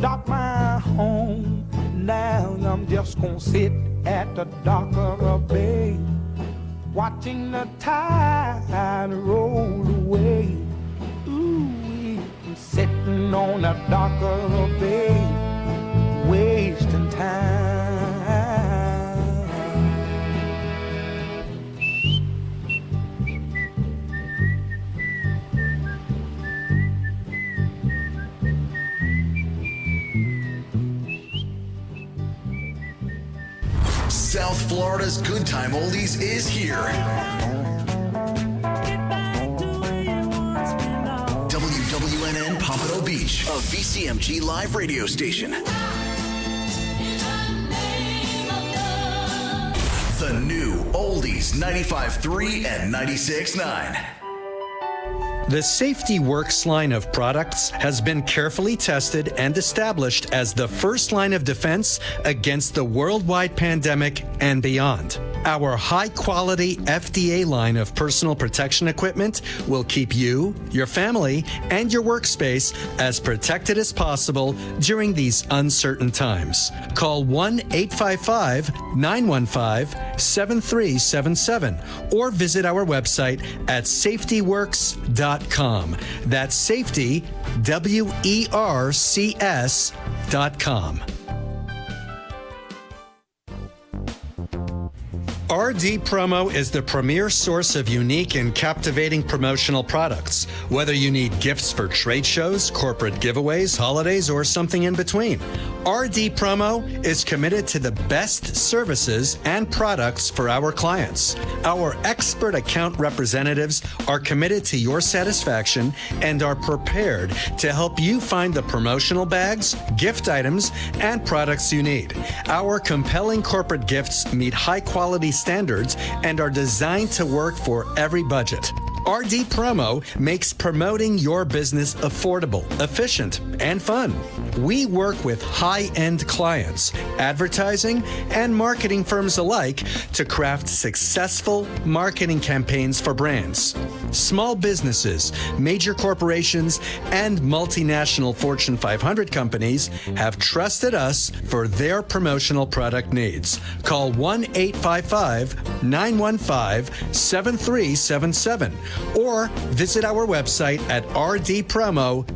dock my home. Now I'm just gonna sit at the dock of the bay, watching the tide roll away. Ooh, I'm sitting on the dock of the bay, wasting time. South Florida's Good Time Oldies is here. WWNN Pompano Beach, a VCMG live radio station. The new Oldies 95.3 and 96.9. The Safety Works line of products has been carefully tested and established as the first line of defense against the worldwide pandemic and beyond. Our high-quality FDA line of personal protection equipment will keep you, your family, and your workspace as protected as possible during these uncertain times. Call 1-855-915-7377 or visit our website at safetyworks.com. That's safety, WERCS.com. RD Promo is the premier source of unique and captivating promotional products. Whether you need gifts for trade shows, corporate giveaways, holidays, or something in between, RD Promo is committed to the best services and products for our clients. Our expert account representatives are committed to your satisfaction and are prepared to help you find the promotional bags, gift items, and products you need. Our compelling corporate gifts meet high-quality standards and are designed to work for every budget. RD Promo makes promoting your business affordable, efficient, and fun. We work with high-end clients, advertising, and marketing firms alike to craft successful marketing campaigns for brands. Small businesses, major corporations, and multinational Fortune 500 companies have trusted us for their promotional product needs. Call 1-855-915-7377 or visit our website at rdpromo.com.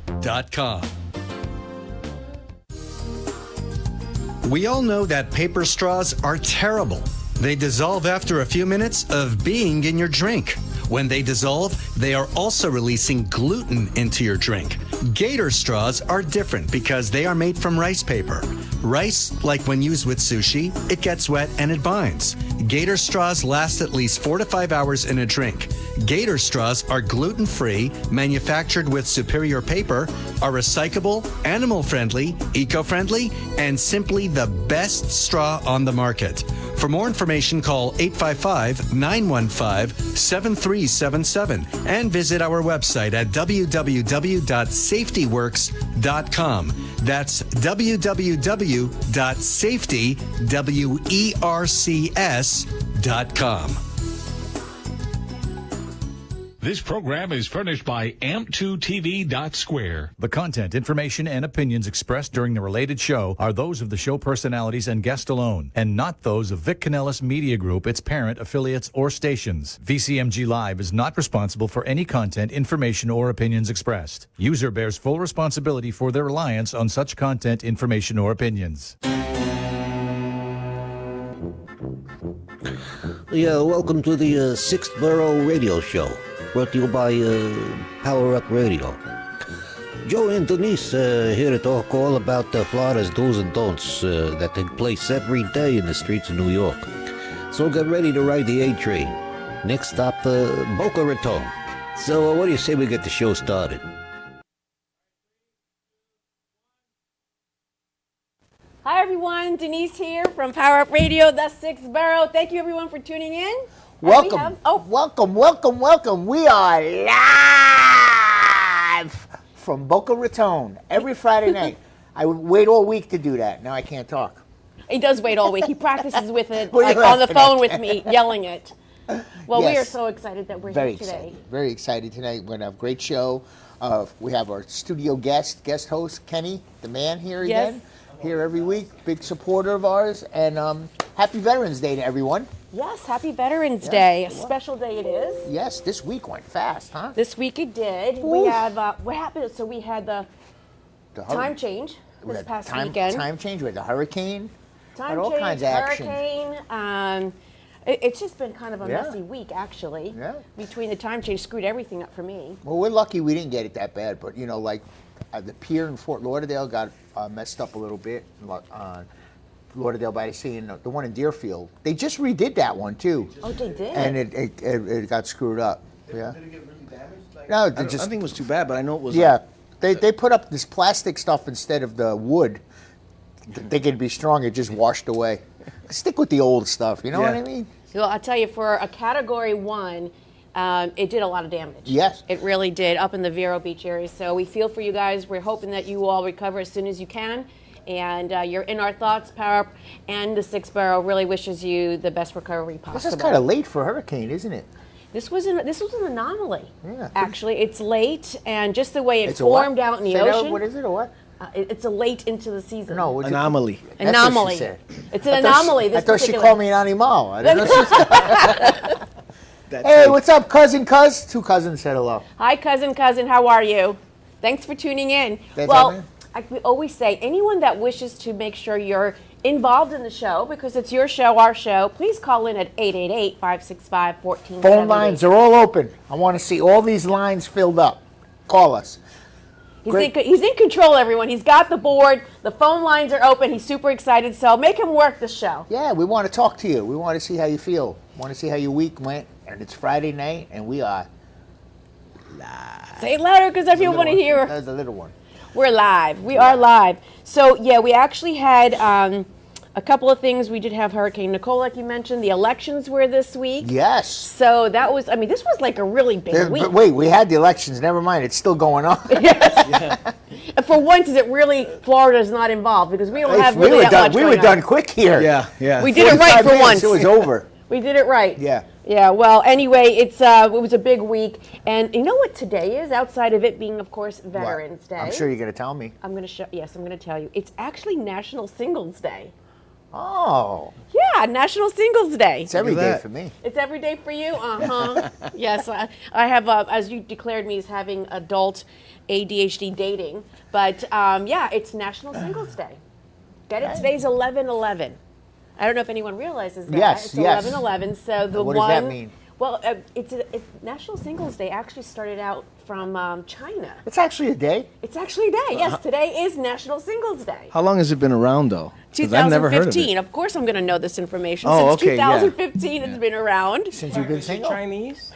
We all know that paper straws are terrible. They dissolve after a few minutes of being in your drink. When they dissolve, they are also releasing gluten into your drink. Gator straws are different because they are made from rice paper. Rice, like when used with sushi, it gets wet and it binds. Gator straws last at least 4 to 5 hours in a drink. Gator straws are gluten-free, manufactured with superior paper, are recyclable, animal-friendly, eco-friendly, and simply the best straw on the market. For more information, call 855-915-7377 and visit our website at www.safetyworks.com. That's www.safetywercs.com. This program is furnished by amp2tv.square. The content, information, and opinions expressed during the related show are those of the show personalities and guest alone, and not those of Vic Canellis Media Group, its parent, affiliates, or stations. VCMG Live is not responsible for any content, information, or opinions expressed. User bears full responsibility for their reliance on such content, information, or opinions. Yeah, welcome to the 6th Borough Radio Show, brought to you by Power Up Radio. Joe and Denise here to talk all about Florida's do's and don'ts that take place every day in the streets of New York. So get ready to ride the A train. Next stop, Boca Raton. So what do you say we get the show started? Hi everyone, Denise here from Power Up Radio, the 6th Borough. Thank you everyone for tuning in. Welcome, welcome. We are live from Boca Raton every Friday night. I would wait all week to do that. Now I can't talk. He does wait all week. He practices with it like on the phone with me, yelling it. Well, yes. We are so excited that we're here today. Very excited tonight. We're going to have a great show. We have our studio guest host, Kenny, the man here Yes. again. Here every week, big supporter of ours. And happy Veterans Day to everyone. Yes, happy Veterans Yes, Day. A it was. special day it is. Yes, this week went fast, huh? This week it did. We have, what happened? So we had the The time change we this had past time, weekend. Time change, we had the hurricane. Time had all change, kinds of action. hurricane. It's just been kind of a Yeah. messy week, actually. Yeah. Between the time change, screwed everything up for me. Well, we're lucky we didn't get it that bad, but you know, like the pier in Fort Lauderdale got messed up a little bit. Lauderdale by the Sea, and the one in Deerfield, they just redid that one too. Oh, they did? And it got screwed up. Yeah. No, I don't think it was too bad, but I know it was. Yeah, they put up this plastic stuff instead of the wood. They could be strong. It just washed away. Stick with the old stuff. You know what Yeah. I mean? Well, I'll tell you, for a Category 1, it did a lot of damage. Yes. It really did, up in the Vero Beach area. So we feel for you guys. We're hoping that you all recover as soon as you can. And you're in our thoughts. Power Up and the Sixth Borough really wishes you the best recovery possible. This is kind of late for a hurricane, isn't it? This was an anomaly. Yeah. Actually, it's late, and just the way it It's a what? formed out in the Say that, ocean. what is it or what? It's a late into the season. No, what'd you- Anomaly. That's what she Anomaly. said. It's an I thought she- anomaly. I This thought she particular- called me an animal. I didn't know she That's Hey, it. what's up, cousin? Two cousins said hello. Hi, cousin. How are you? Thanks for tuning in. That's Well, happening? we always say, anyone that wishes to make sure you're involved in the show, because it's your show, our show, please call in at 888-565-1470. Phone lines are all open. I want to see all these lines filled up. Call us. He's in control, everyone. He's got the board. The phone lines are open. He's super excited, so make him work the show. Yeah, we want to talk to you. We want to see how you feel. Want to see how your week went. And it's Friday night, and we are live. Say it louder, because if you want to hear. That's a little one. We're live. We are live. So, yeah, we actually had a couple of things. We did have Hurricane Nicole, like you mentioned. The elections were this week. Yes. So that was, this was like a really big week. But wait, we had the elections. Never mind. It's still going on. For once, is it really Florida's not involved? Because we don't have really that much we were going done on. quick here. Yeah. We did it right 45 for minutes, once. It was over. We did it right. Yeah. Yeah, well, anyway, it was a big week. And you know what today is, outside of it being, of course, Veterans Day? I'm sure you're going to tell me. I'm going to tell you. It's actually National Singles Day. Oh. Yeah, National Singles Day. It's every Look at day that. for me. It's every day for you? Uh-huh. Yes, I have, as you declared me as having adult ADHD dating. But, yeah, it's National Singles Day. Get it? Today's 11/11. I don't know if anyone realizes that. Yes, it's yes. 11/11. So the What one. does that mean? Well, it's National Singles Day actually started out from China. It's actually a day. It's actually a day. Yes, today is National Singles Day. How long has it been around, though? 'Cause I've never heard of 2015. it. Of course, I'm going to know this information. Oh, Since okay, yeah. 2015, it's been around. Since you've been single. Chinese?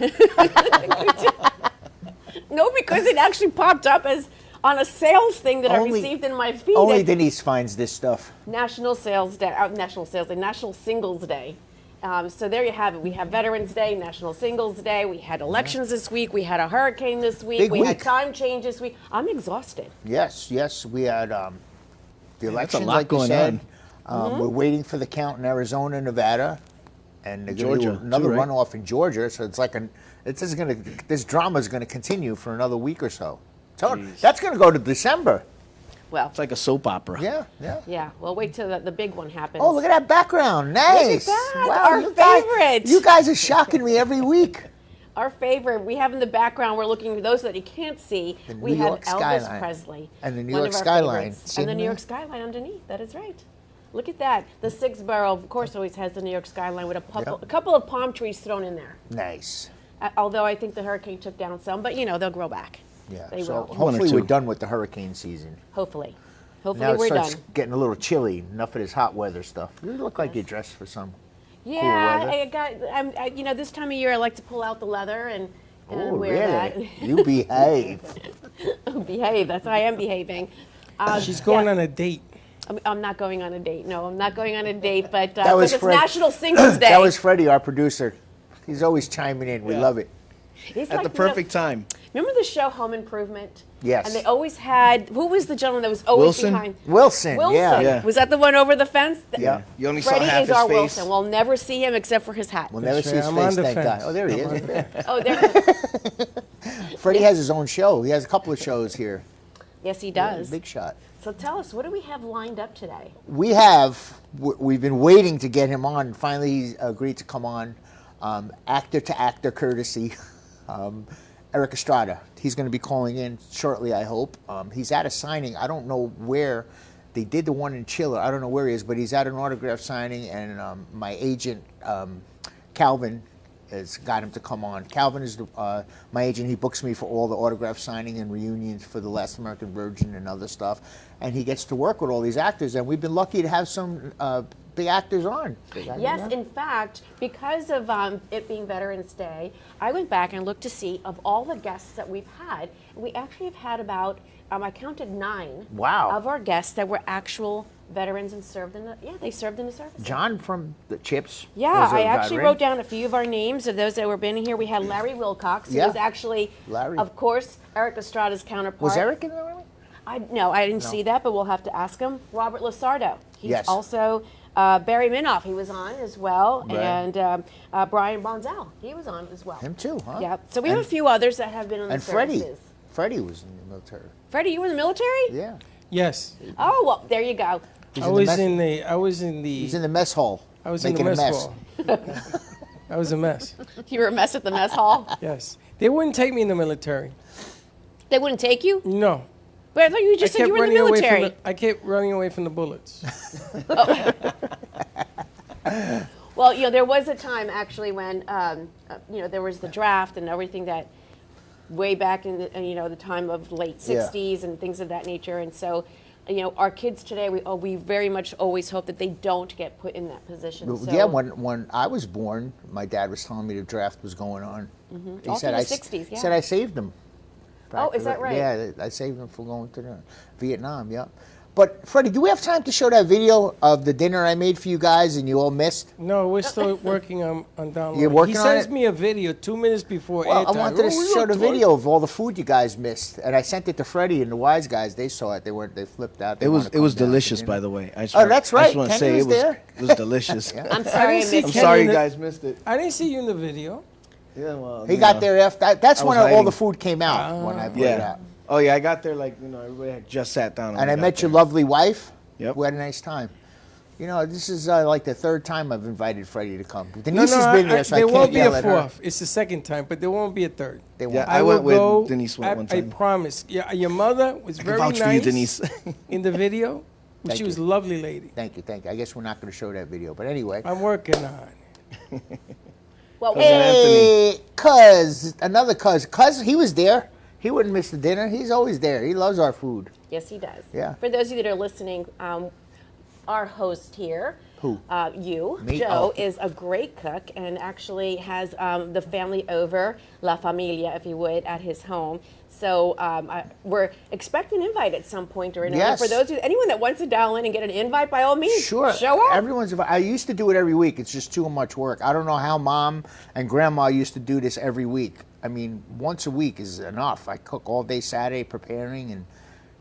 No, because it actually popped up as on a sales thing that I received in my feed. Only at Denise finds this stuff. National Singles Day, National Singles Day. So there you have it. We have Veterans Day, National Singles Day. We had elections this week. We had a hurricane this week. Big We had week. time change this week. I'm exhausted. Yes, we had the that's a elections, lot like you going said. We're waiting for the count in Arizona, Nevada, and they're gonna do Georgia, another too, right? runoff in Georgia. So it's like this drama is gonna continue for another week or so. That's gonna go to December. Well, It's like a soap opera. Yeah. yeah. Well, wait till the big one happens. Oh, look at that background. Nice. that. Wow, Our you guys- favorite. You guys are shocking me every week. Our favorite, we have in the background, we're looking for those that you can't see. The We New have York Elvis skyline. Presley. And the New one York of our skyline favorites. And sitting the New there. York skyline underneath. That is right. Look at that. The Sixth Borough, of course, always has the New York skyline with a couple of palm trees thrown in there. Nice. Although I think the hurricane took down some, but they'll grow back. Yeah. They so will. hopefully two. we're done with the hurricane season. Hopefully. Now Hopefully it we're starts done. getting a little chilly. Enough of this hot weather stuff. You look like you're dressed for some. Yeah, weather. this time of year I like to pull out the leather and Oh, wear really? You behave. that. Behave. That's how I am behaving. She's going yeah. on a date. I'm not going on a date. No, I'm not going on a date. But That was because it's Fred. National Singles Day. That was Freddie, our producer. He's always chiming in. We love it. He's At like, the perfect time. Remember the show Home Improvement? Yes. And they always had. Who was the gentleman that was always Wilson? behind? Wilson. Yeah. Yeah. Was that the one over the fence? Yeah. You only saw Freddie half is his our face. Wilson. We'll never see him except for his hat. We'll never see his I'm on face, the thank God. fence. Oh, there he I'm is. on the Oh, there. Freddie has his own show. He has a couple of shows here. Yes, he does. Big shot. So tell us, what do we have lined up today? We've been waiting to get him on. Finally, he agreed to come on. Actor to actor courtesy. Erik Estrada. He's going to be calling in shortly, I hope. He's at a signing. I don't know where. They did the one in Chile. I don't know where he is, but he's at an autograph signing, and my agent, Calvin, has got him to come on. Calvin is my agent. He books me for all the autograph signing and reunions for the Last American Virgin and other stuff. And he gets to work with all these actors, and we've been lucky to have some big actors on. Yes, in fact, because of it being Veterans Day, I went back and looked to see of all the guests that we've had. We actually have had about, I counted 9 of our guests that were actual veterans and served in the, they served in the service. John from the Chips. Yeah, I actually wrote down a few of our names of those that were been here. We had Larry Wilcox, who was actually, of course, Erik Estrada's counterpart. Was Erik in there? No, I didn't see that, but we'll have to ask him. Robert Lasardo. He's also Barry Minoff. He was on as well, and Brian Bonzel. He was on as well. Him too, huh? Yeah. So we have a few others that have been on the services. And Freddie was in the military. Freddie, you were in the military? Yeah. Yes. Oh well, there you go. I was in the. He's in the mess hall. I was in the mess hall. I was a mess. You were a mess at the mess hall? Yes. They wouldn't take me in the military. They wouldn't take you? No. But I thought you just said you were in the military. I kept running away from the bullets. Well, there was a time actually when there was the draft and everything that way back in the time of late 60s and things of that nature, and so our kids today, we very much always hope that they don't get put in that position. So, yeah, when I was born, my dad was telling me the draft was going on. He said the 60s, He said I saved them. Oh, is that right? Yeah, I saved them from going to Vietnam, yeah. But, Freddie, do we have time to show that video of the dinner I made for you guys and you all missed? No, we're still working on downloading. You're working on it? He sends me a video 2 minutes before Well, airtime. I wanted to show the video of all the food you guys missed, and I sent it to Freddie and the Wise guys. They saw it. They flipped out. It was delicious, by the way. That's right. I just want to Kenny say was there? it was delicious. I'm sorry, I'm sorry you guys missed it. I didn't see you in the video. Yeah, well, he got there after. That's when all the food came out. When I put it out. Oh yeah, I got there everybody had just sat down. And I met your lovely wife. Yep. We had a nice time. This is like the 3rd time I've invited Freddie to come. Denise has been there, so I can't there won't be yell a at her. 4th. It's the 2nd time, but there won't be a 3rd. Yeah, I went with Denise one time. I promise. Yeah, your mother was very vouch nice for you, Denise. in the video. She was a lovely lady. Thank you. I guess we're not going to show that video, but anyway. I'm working on it. Well, hey, another cuz, he was there. He wouldn't miss the dinner. He's always there. He loves our food. Yes, he does. Yeah. For those of you that are listening, our host here, who? Me? Joe, is a great cook and actually has the family over, La Familia, if you would, at his home. So we're expecting an invite at some point or another. Yes. For those anyone that wants to dial in and get an invite, by all means, sure. Show up. I used to do it every week. It's just too much work. I don't know how Mom and Grandma used to do this every week. I mean, once a week is enough. I cook all day Saturday preparing, and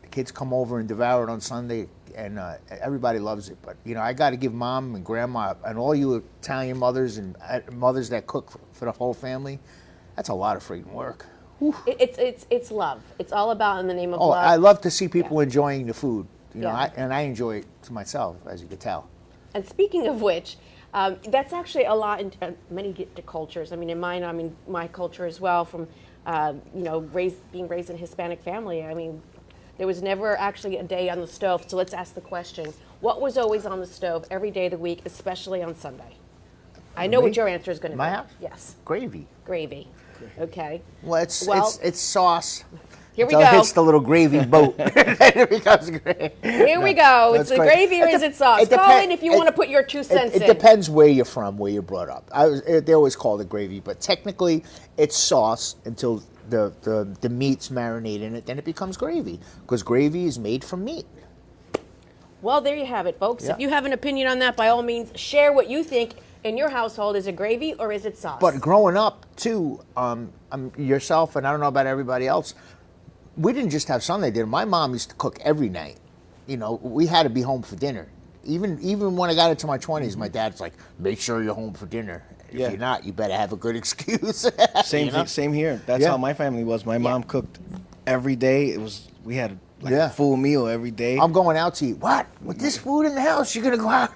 the kids come over and devour it on Sunday, and everybody loves it. But, I got to give Mom and Grandma and all you Italian mothers and mothers that cook for the whole family, that's a lot of freaking work. It's love. It's all about in the name of love. I love to see people enjoying the food, and I enjoy it to myself, as you could tell. And speaking of which, that's actually a lot in many cultures. I mean, in mine, my culture as well, from being raised in a Hispanic family. I mean, there was never actually a day on the stove. So let's ask the question: what was always on the stove every day of the week, especially on Sunday? I know what your answer is going to be. My house? Yes. Gravy. Gravy. Okay. Well, it's sauce. Here we go. It hits the little gravy boat. It becomes gravy. Here we go. It's the gravy or is it sauce? Call in if you want to put your 2 cents in. It depends where you're from, where you're brought up. They always call it gravy, but technically it's sauce until the meat's marinate in it. Then it becomes gravy because gravy is made from meat. Well, there you have it, folks. Yeah. If you have an opinion on that, by all means, share what you think. In your household, is it gravy or is it sauce? But growing up, too, yourself, and I don't know about everybody else, we didn't just have Sunday dinner. My mom used to cook every night. We had to be home for dinner. Even when I got into my 20s, my dad's like, make sure you're home for dinner. If you're not, you better have a good excuse. Same here. That's how my family was. My mom cooked every day. We had a full meal every day. I'm going out to eat. What? With this food in the house, you're gonna go out?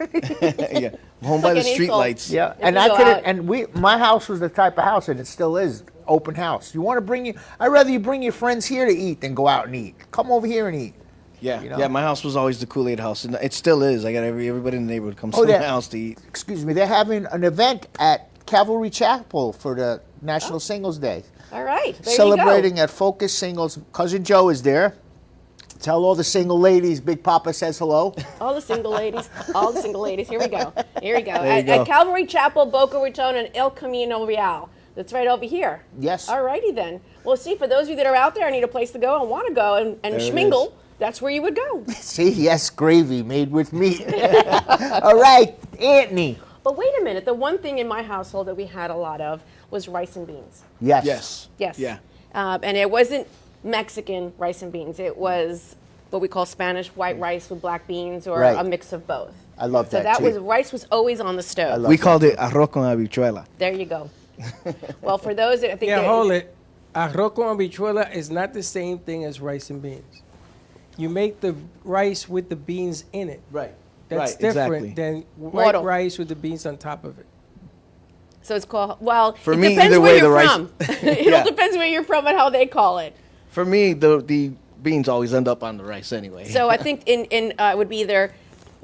Yeah, home by the street lights. Yeah, and I couldn't. And my house was the type of house, and it still is, open house. You want to bring I'd rather you bring your friends here to eat than go out and eat. Come over here and eat. Yeah, yeah. My house was always the Kool-Aid house, and it still is. I got everybody in the neighborhood comes to my house to eat. Excuse me, they're having an event at Cavalry Chapel for the National Singles Day. All right, there Celebrating you go. at Focus Singles. Cousin Joe is there. Tell all the single ladies Big Papa says hello. All the single ladies. All the single ladies. Here we go. Here we go. There At Calvary Chapel, Boca Raton, and El Camino Real. That's right over here. Yes. All righty then. Well, see, for those of you that are out there and need a place to go and want to go and schmingle, that's where you would go. See, yes, gravy made with meat. All right, Anthony. But wait a minute. The one thing in my household that we had a lot of was rice and beans. Yes. Yes. Yes. Yeah. And it wasn't Mexican rice and beans. It was what we call Spanish white rice with black beans, or a mix of both. I love that. So that too. was rice was always on the stove. We called it arroz con habichuela. There you go. Well, for those that I think Yeah, hold it. Arroz con habichuela is not the same thing as rice and beans. You make the rice with the beans in it. Right. That's Right, different exactly. than white Mortal. rice with the beans on top of it. So it's called, well, For it me, depends either where way, you're the rice- from. It all depends where you're from and how they call it. For me, the beans always end up on the rice anyway. So I think in it would be either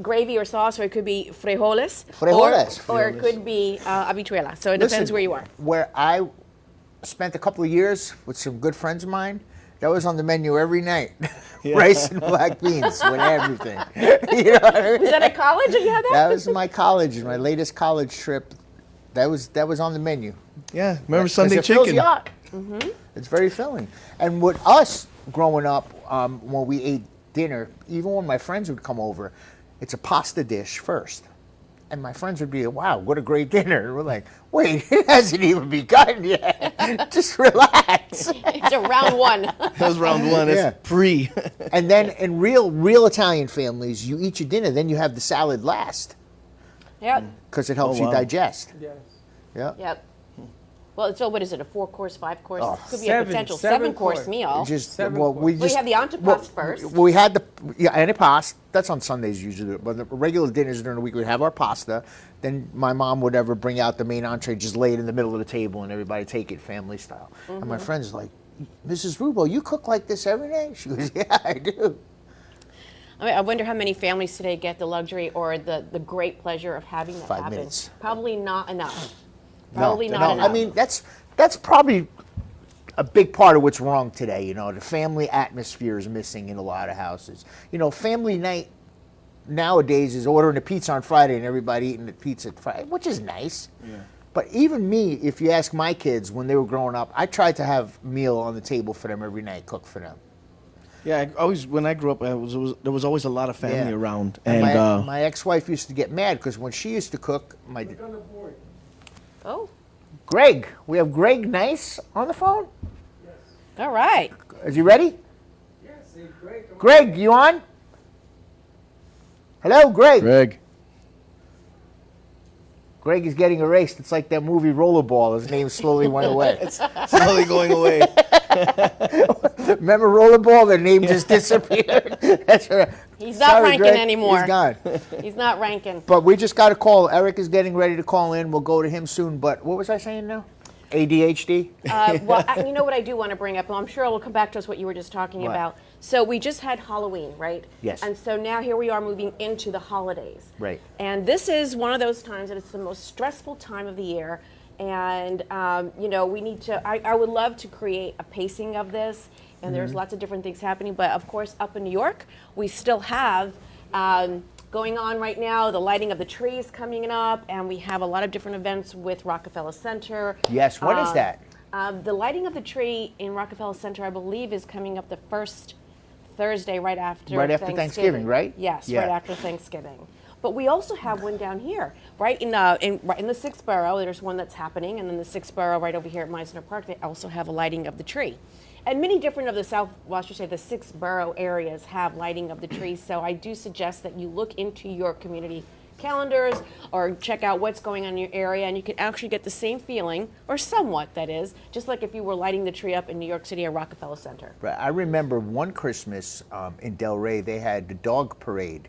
gravy or sauce, or it could be frijoles. Frijoles. Or it could be habichuela. So it depends where you are. Where I spent a couple of years with some good friends of mine, that was on the menu every night. Rice and black beans with everything. You know what I mean? Was that at college that you had that? That was my college, my latest college trip. That was on the menu. Yeah, remember Sunday 'Cause it fills chicken? you up. It's very filling. And with us growing up, when we ate dinner, even when my friends would come over, it's a pasta dish first. And my friends would be, wow, what a great dinner. And we're like, wait, it hasn't even begun yet. Just relax. It's a round one. That was round one. Yeah. It's pre. And then in real Italian families, you eat your dinner, then you have the salad last Yep. because it helps Oh, you wow. digest. Yes. Yeah. Yep. Well, so what is it? A 4-course, 5-course? Oh. Could be a potential 7-course course. meal. Just Seven well, course. we We just have the entrepast first. We had the antipasta. That's on Sundays usually, but the regular dinners during the week we'd have our pasta. Then my mom would ever bring out the main entree, just lay it in the middle of the table, and everybody take it family style. And my friends like, Mrs. Rubo, you cook like this every day? She goes, yeah, I do. I mean, I wonder how many families today get the luxury or the great pleasure of having that 5 happen. minutes. Probably not enough. Probably no, not no. enough. I mean, that's probably a big part of what's wrong today. You know, the family atmosphere is missing in a lot of houses. You know, family night nowadays is ordering a pizza on Friday and everybody eating the pizza Friday, which is nice. Yeah. But even me, if you ask my kids when they were growing up, I tried to have a meal on the table for them every night, cook for them. Yeah, when I grew up, there was always a lot of family Yeah. around, And and my ex-wife used to get mad because when she used to cook, Oh, Greg, we have Greg Nice on the phone. all right. Is he ready? Yes, great. Greg, you on? Hello, Greg. Greg is getting erased. It's like that movie Rollerball. His name slowly went away. it's slowly going away. Remember Rollerball? Their name just disappeared. That's right. He's not ranking Greg. anymore. He's gone. He's not ranking. But we just got a call. Eric is getting ready to call in. We'll go to him soon. But what was I saying now? ADHD? Well, you know what I do want to bring up? I'm sure it'll come back to us what you were just talking What? about. So we just had Halloween, right? Yes. And so now here we are moving into the holidays. Right. And this is one of those times that it's the most stressful time of the year. And, you know, we need to, I would love to create a pacing of this. And there's lots of different things happening. But of course, up in New York, we still have going on right now, the lighting of the trees coming up. And we have a lot of different events with Rockefeller Center. Yes. What is that? The lighting of the tree in Rockefeller Center, I believe, is coming up the first Thursday right after Thanksgiving, right? Yes, Yeah. right after Thanksgiving. But we also have one down here, right in the 6th Borough. There's one that's happening, and then the 6th Borough right over here at Meisner Park, they also have a lighting of the tree. And many different of the the 6th Borough areas have lighting of the trees. So I do suggest that you look into your community calendars or check out what's going on in your area, and you can actually get the same feeling, or somewhat that is, just like if you were lighting the tree up in New York City at Rockefeller Center. Right. I remember one Christmas in Delray, they had the dog parade.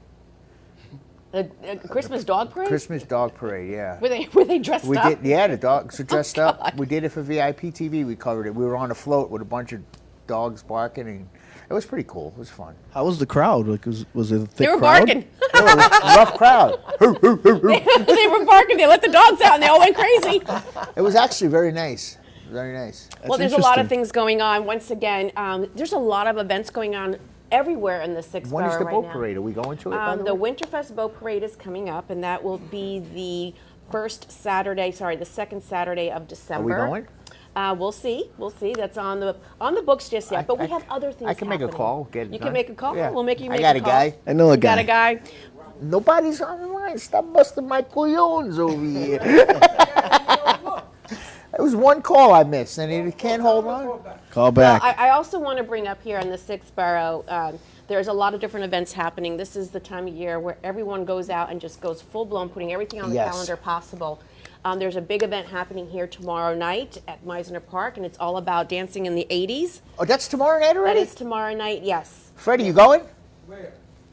The Christmas dog parade? Christmas dog parade, yeah. Were they dressed up? Yeah, the dogs were dressed up. We did it for VIP TV. We covered it. We were on a float with a bunch of dogs barking, and it was pretty cool. It was fun. How was the crowd? Like, was it a thick They were crowd? barking. It was a rough crowd. They were barking. They let the dogs out, and they all went crazy. It was actually very nice. Very nice. Well, there's a lot of things going on. Once again, there's a lot of events going on everywhere in the Sixth When is Borough the right boat now. parade? Are we going to it, by the The way? Winterfest Boat Parade is coming up, and that will be the second Saturday of December. Are we going? We'll see. We'll see. That's on the books just yet. But we have other things I can make a happening. call. Get it You done. can make a call? Yeah. We'll make you make I got a a call. guy. I know a You got guy. a guy? Nobody's on the line. Stop busting my coyones over here. It was one call I missed, and he can't hold on. Call back. I also want to bring up here in the Sixth Borough, there's a lot of different events happening. This is the time of year where everyone goes out and just goes full-blown, putting everything on the Yes. calendar possible. There's a big event happening here tomorrow night at Meisner Park, and it's all about dancing in the 80s. Oh, that's tomorrow night That already? is tomorrow night, yes. Freddie, you going?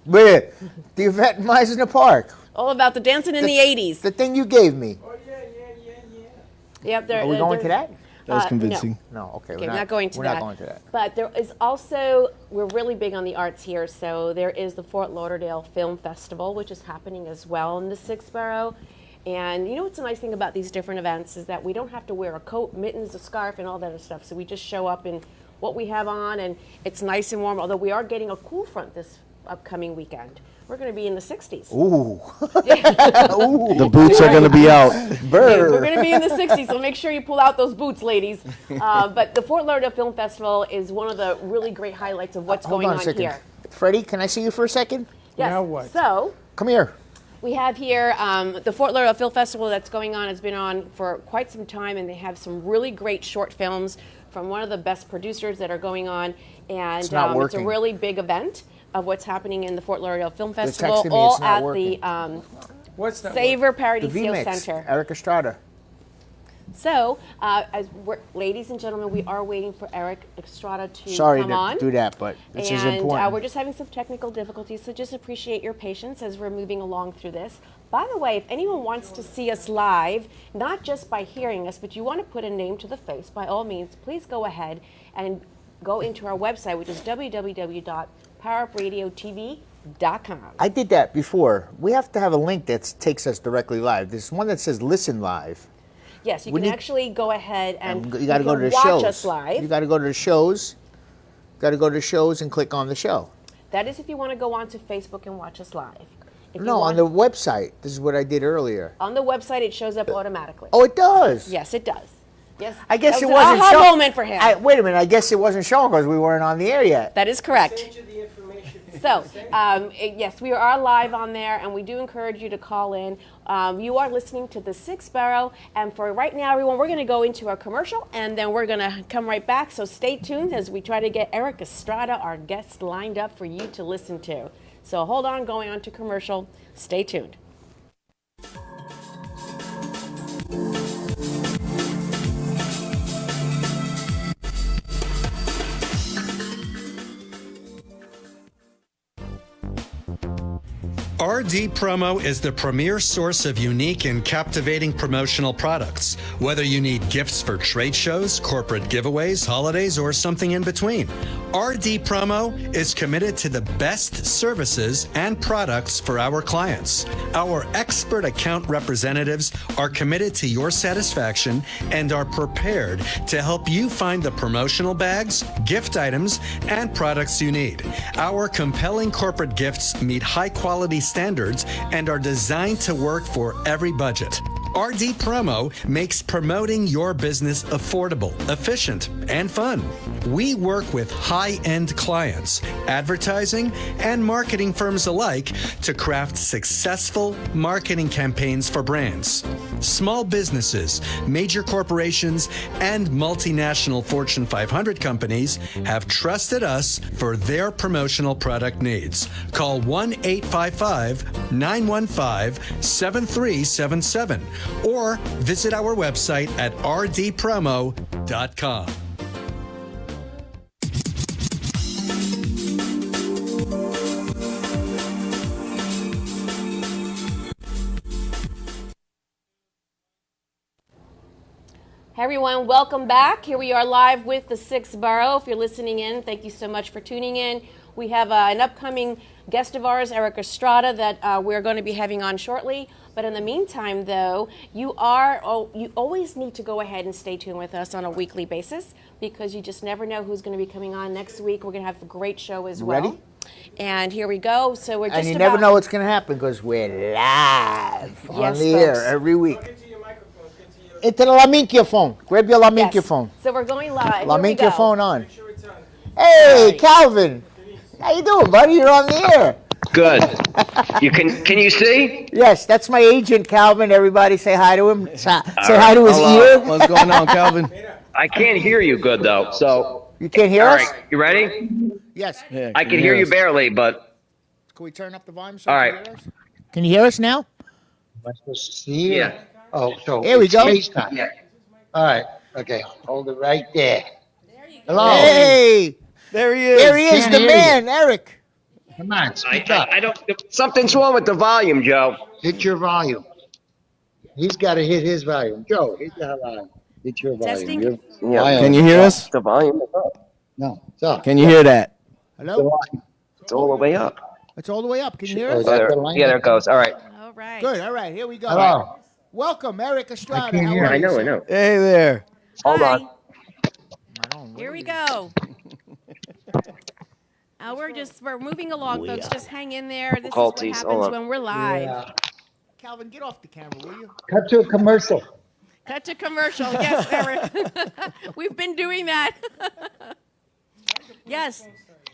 Where? The event in Meisner Park. All about the dancing in the 80s. The thing you gave me. Yep, Are we going to that? That was no. convincing. No, okay. Okay, we're not going to we're that. not going to that. But there is also, we're really big on the arts here, so there is the Fort Lauderdale Film Festival, which is happening as well in the Sixth Borough. And you know what's the nice thing about these different events is that we don't have to wear a coat, mittens, a scarf, and all that other stuff. So we just show up in what we have on, and it's nice and warm, although we are getting a cool front this upcoming weekend. We're going to be in the 60s. Ooh. The boots are going to be out. We're going to be in the 60s, so make sure you pull out those boots, ladies. But the Fort Lauderdale Film Festival is one of the really great highlights of what's Hold going on a on second. here. Freddie, can I see you for a second? Yes. Now what? So Come here. we have here the Fort Lauderdale Film Festival that's going on. Has been on for quite some time, and they have some really great short films from one of the best producers that are going on. And It's not it's a working. really big event of what's happening in the Fort Lauderdale Film They're Festival, texting me all it's not at working. the What's that? Savor The Paradiso VMix. Center. Erik Estrada. So, ladies and gentlemen, we are waiting for Erik Estrada to Sorry come to on. do that, but this is And important. we're just having some technical difficulties, so just appreciate your patience as we're moving along through this. By the way, if anyone wants to see us live, not just by hearing us, but you want to put a name to the face, by all means, please go ahead and go into our website, which is www.powerupradiotv.com. I did that before. We have to have a link that takes us directly live. There's one that says listen live. Yes, you We can need- actually go ahead and You got to go to the watch shows. us live. You got to go to the shows. Got to go to the shows and click on the show. That is if you want to go onto Facebook and watch us live. If you No, want- on the website. This is what I did earlier. On the website, it shows up automatically. Oh, it does. Yes, it does. Yes. I guess that it was wasn't an aha showing. moment for him. Wait a minute. I guess it wasn't showing because we weren't on the air yet. That is correct. Send you the information. So, yes, we are live on there, and we do encourage you to call in. You are listening to the Sixth Borough, and for right now, everyone, we're going to go into a commercial, and then we're going to come right back. So stay tuned as we try to get Erik Estrada, our guest, lined up for you to listen to. So hold on, going on to commercial. Stay tuned. RD Promo is the premier source of unique and captivating promotional products. Whether you need gifts for trade shows, corporate giveaways, holidays, or something in between, RD Promo is committed to the best services and products for our clients. Our expert account representatives are committed to your satisfaction and are prepared to help you find the promotional bags, gift items, and products you need. Our compelling corporate gifts meet high quality standards and are designed to work for every budget. RD Promo makes promoting your business affordable, efficient, and fun. We work with high-end clients, advertising, and marketing firms alike to craft successful marketing campaigns for brands. Small businesses, major corporations, and multinational Fortune 500 companies have trusted us for their promotional product needs. Call 1-855-915-7377 or visit our website at rdpromo.com. Hey everyone, welcome back. Here we are live with the 6th Borough. If you're listening in, thank you so much for tuning in. We have an upcoming guest of ours, Erik Estrada, that we're going to be having on shortly. But in the meantime, though, you always need to go ahead and stay tuned with us on a weekly basis because you just never know who's going to be coming on next week. We're going to have a great show as well. Ready? And here we go. So we're just and you never know what's going to happen because we're live on the air every week. Into the Laminkio phone. Grab your Laminkio phone. So we're going live. Laminkio phone on. Hey, Calvin. How you doing, buddy? You're on the air. Good. You can you see? Yes, that's my agent, Calvin. Everybody say hi to him. Say hi to his ear. What's going on, Calvin? I can't hear you good, though. So you can't hear us? All right, you ready? Yes. Yeah, I can hear you barely, but... Can we turn up the volume so all you right. can hear us? Can you hear us now? Am I supposed to see you? Yeah. Oh, so here we go. FaceTime. Yeah. All right. Okay. Hold it right there. Hello. Hey. There he is. There he is, Can't the hear man, Erik. Come on, speak up. I don't... Something's wrong with the volume, Joe. Hit your volume. He's got to hit his volume. Joe, hit your volume. Hit your volume. Testing. Your Yeah. volume. Can you hear us? The volume is up. No, it's up. Can you hear that? Hello? It's all the way up. It's all the way up. Can you hear Oh, us? is that the line? Yeah, there it goes. All right. All right. Good. All right. Here we go. Hello. Welcome, Erik Estrada. I can't hear. How are I you, know, sir? I know. Hey there. Hold Hi. on. Here we go. We're moving along, folks. Just hang in there. This is Call what T's. happens Hold on. when we're live. Yeah. Calvin, get off the camera, will you? Cut to a commercial. Cut to commercial. Yes, Erik. We've been doing that. Yes.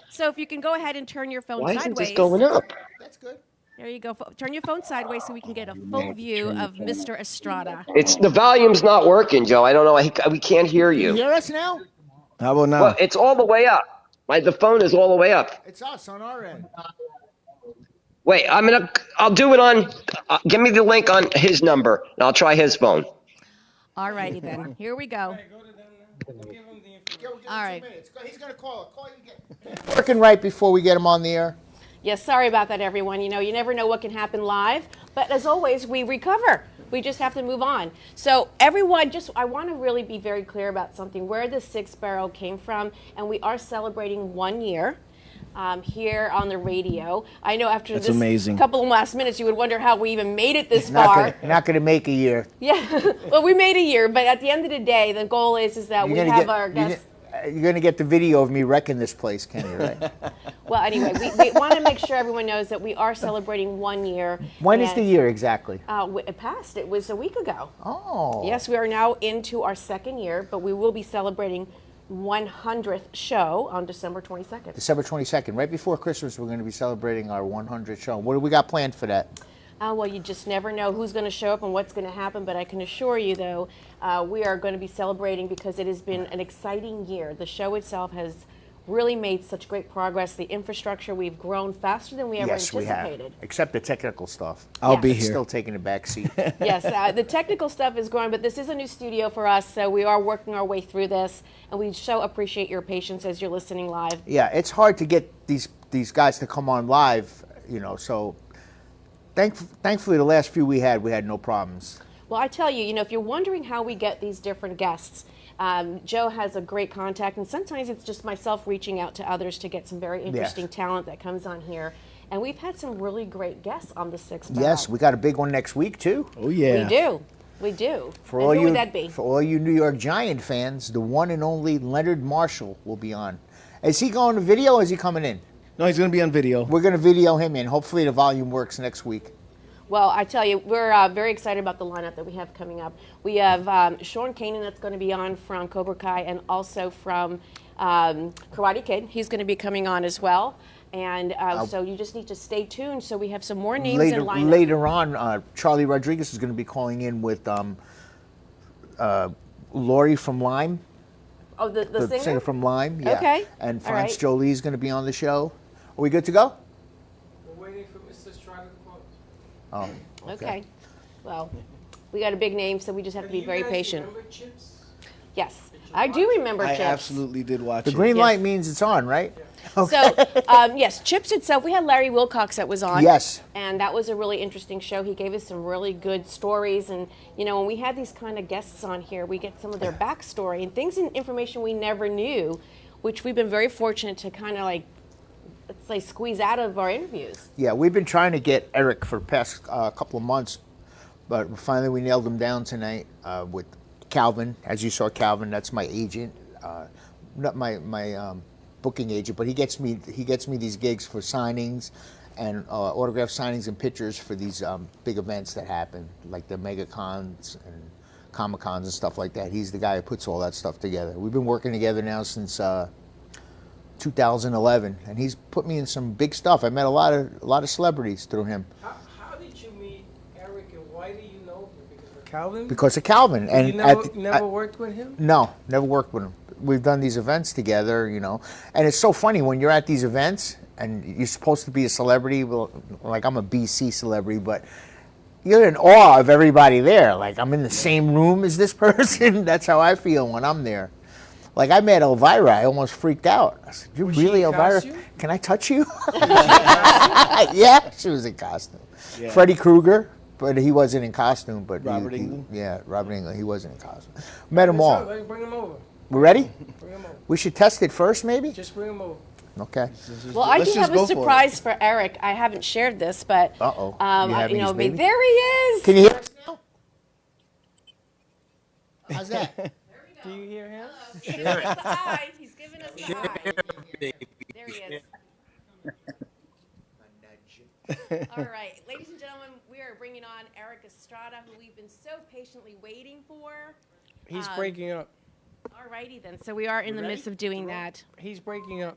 So if you can go ahead and turn your phone Why sideways. isn't this going up? That's good. There you go. Turn your phone sideways so we can get a full view of Mr. Estrada. It's the volume's not working, Joe. I don't know. We can't hear Can you you. hear us now? How about now? Well, it's all the way up. The phone is all the way up. It's us on our end. Wait, I'll do it on. Give me the link on his number, and I'll try his phone. All righty then. Here we go. All right. He's going to call you again. Working right before we get him on the air. Yes, sorry about that, everyone. You never know what can happen live. But as always, we recover. We just have to move on. So everyone, I want to really be very clear about something, where the 6th Borough came from. And we are celebrating 1 year here on the radio. I know after That's this amazing. couple of last minutes, you would wonder how we even made it this far. Not going to make a year. Yeah, well, we made a year. But at the end of the day, the goal is that we have our guests. You're going to get the video of me wrecking this place, Kenny, right? Well, anyway, we want to make sure everyone knows that we are celebrating 1 year. When is the year exactly? It passed. It was a week ago. Oh. Yes, we are now into our 2nd year, but we will be celebrating 100th show on December 22nd. December 22nd. Right before Christmas, we're going to be celebrating our 100th show. What do we got planned for that? Well, you just never know who's going to show up and what's going to happen, but I can assure you, though, we are going to be celebrating because it has been an exciting year. The show itself has really made such great progress. The infrastructure, we've grown faster than we ever anticipated. We have. Except the technical stuff. I'll be It's here. still taking a back seat. Yes, the technical stuff is growing, but this is a new studio for us, so we are working our way through this, and we so appreciate your patience as you're listening live. Yeah, it's hard to get these guys to come on live, so thankfully the last few we had no problems. Well, I tell you, if you're wondering how we get these different guests, Joe has a great contact, and sometimes it's just myself reaching out to others to get some very interesting talent that comes on here. And we've had some really great guests on the 6th Borough. Yes, we got a big one next week, too. Oh, yeah. We do. For and all who would that be? For all you New York Giant fans, the one and only Leonard Marshall will be on. Is he going to video or is he coming in? No, he's going to be on video. We're going to video him in. Hopefully the volume works next week. Well, I tell you, we're very excited about the lineup that we have coming up. We have Sean Kanan that's going to be on from Cobra Kai and also from Karate Kid. He's going to be coming on as well. And so you just need to stay tuned. So we have some more names in lineup. Later on, Charlie Rodriguez is going to be calling in with Lori from Lime. Oh, the singer? From Lime, yeah. Okay. And France Jolie is going to be on the show. Are we good to go? We're waiting for Mr. Estrada to close. Oh, okay. Well, we got a big name, so we just have to be very patient. Remember Chips? Yes, I do remember Chips. I absolutely did watch it. The green light means it's on, right? So, yes, Chips itself, we had Larry Wilcox that was on. Yes. And that was a really interesting show. He gave us some really good stories. And, you know, when we had these kind of guests on here, we get some of their backstory and things and information we never knew, which we've been very fortunate to kind of like, let's say, squeeze out of our interviews. Yeah, we've been trying to get Erik for the past couple of months, but finally we nailed him down tonight with Calvin. As you saw, Calvin, that's my agent, not my booking agent, but he gets me these gigs for signings and autograph signings and pictures for these big events that happen, like the mega cons and Comic Cons and stuff like that. He's the guy who puts all that stuff together. We've been working together now since 2011, and he's put me in some big stuff. I met a lot of celebrities through him. How did you meet Erik, and why do you know him? Because of Calvin? Because of Calvin. And you never worked with him? No, never worked with him. We've done these events together, you know. And it's so funny when you're at these events and you're supposed to be a celebrity. Well, like I'm a BC celebrity, but you're in awe of everybody there. Like I'm in the same room as this person. That's how I feel when I'm there. Like I met Elvira, I almost freaked out. I said, "You really, Elvira? Can I touch you?" Yeah, she was in costume. Yeah. Freddy Krueger, but he wasn't in costume. But Robert Englund. Yeah, Robert Englund. He wasn't in costume. Met them all. Bring him over. We ready? Bring him over. We should test it first, maybe? Just bring him over. Okay. Well, I do have a surprise for Erik. I haven't shared this, but you know, there he is. Can you hear us now? How's that? Do you hear him? He's giving us the eye. He's giving us the eye. There he is. All right, ladies and gentlemen, we are bringing on Erik Estrada, who we've been so patiently waiting for. He's breaking up. All righty then. So we are in the midst of doing that. He's breaking up.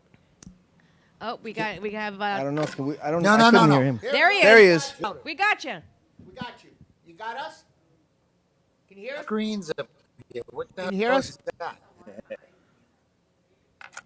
Oh, we have. I don't know. I couldn't hear him. There he is. There he is. We got you. We got you. You got us? Can you hear us? Screens up here. What the Can you hear hell us? is that?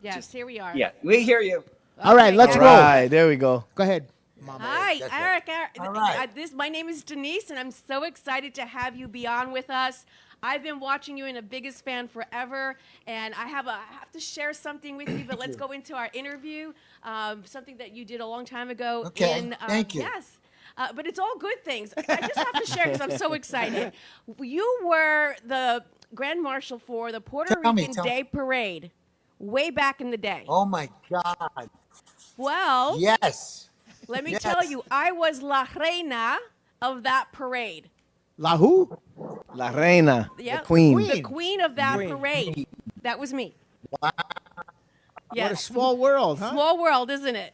Yes, here we are. Yeah, we hear you. All right, let's All roll. right, there we go. Go ahead. Hi, Erik. All right. My name is Denise, and I'm so excited to have you be on with us. I've been watching you and the biggest fan forever, and I have to share something with you, but let's go into our interview, something that you did a long time ago. Okay, thank you. Yes, but it's all good things. I just have to share because I'm so excited. You were the Grand Marshal for the Puerto Rican Day Parade way back in the day. Oh my God. Well, Yes. let me tell you, I was La Reina of that parade. La who? La Reina, Yeah, the queen. The queen of that parade. That was me. Wow. Yes. What a small world, huh? Small world, isn't it?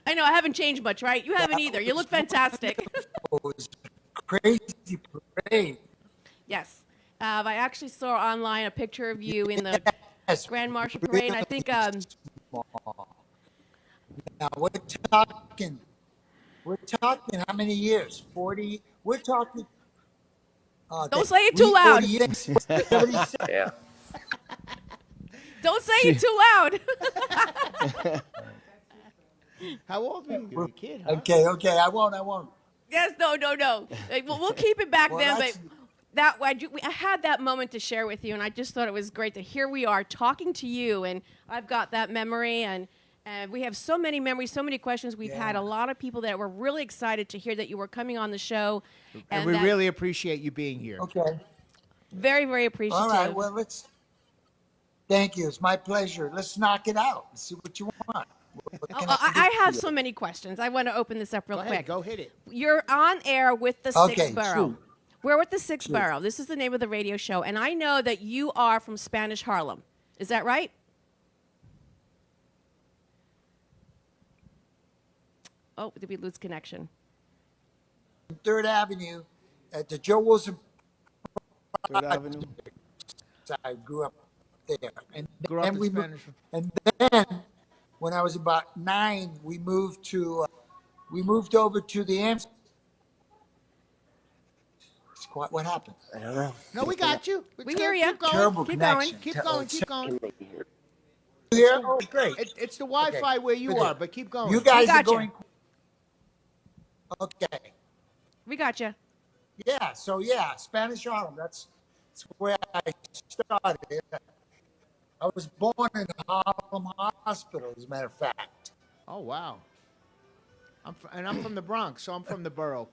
I know, I haven't changed much, right? You haven't either. You look fantastic. It was crazy parade. Yes. I actually saw online a picture of you in the Grand Marshal Parade. And I think Now we're talking how many years? 40? We're talking. Don't say it too loud. 40 years. 76. Yeah. Don't say it too loud. How old were you? You were a kid, huh? Okay, I won't. Yes, no. We'll keep it back Well, then, that's- but I had that moment to share with you, and I just thought it was great that here we are talking to you, and I've got that memory, and we have so many memories, so many questions. We've had a lot of people that were really excited to hear that you were coming on the show. And we really appreciate you being here. Okay. Very, very appreciative. All right. Well, thank you. It's my pleasure. Let's knock it out. Let's see what you want. I have so many questions. I want to open this up real quick. Go hit it. You're on air with the Sixth Borough. Shoot. We're with the Sixth Borough. This is the name of the radio show, and I know that you are from Spanish Harlem. Is that right? Oh, did we lose connection? 3rd Avenue at the Joe Wilson 3rd Avenue. I grew up there. And Grew up then in Spanish. and then when I was about 9, we moved over to the Amsterdam. What happened? I don't know. No, we got you. We hear you. Keep going. Terrible Keep connection. Keep going. Keep going. Here? Oh, great. It's the Wi-Fi where you are, but keep going. You guys got are going. Okay. We got you. Yeah. So yeah, Spanish Harlem. That's where I started. I was born in Harlem Hospital, as a matter of fact. Oh wow. I'm from the Bronx, so I'm from the Borough.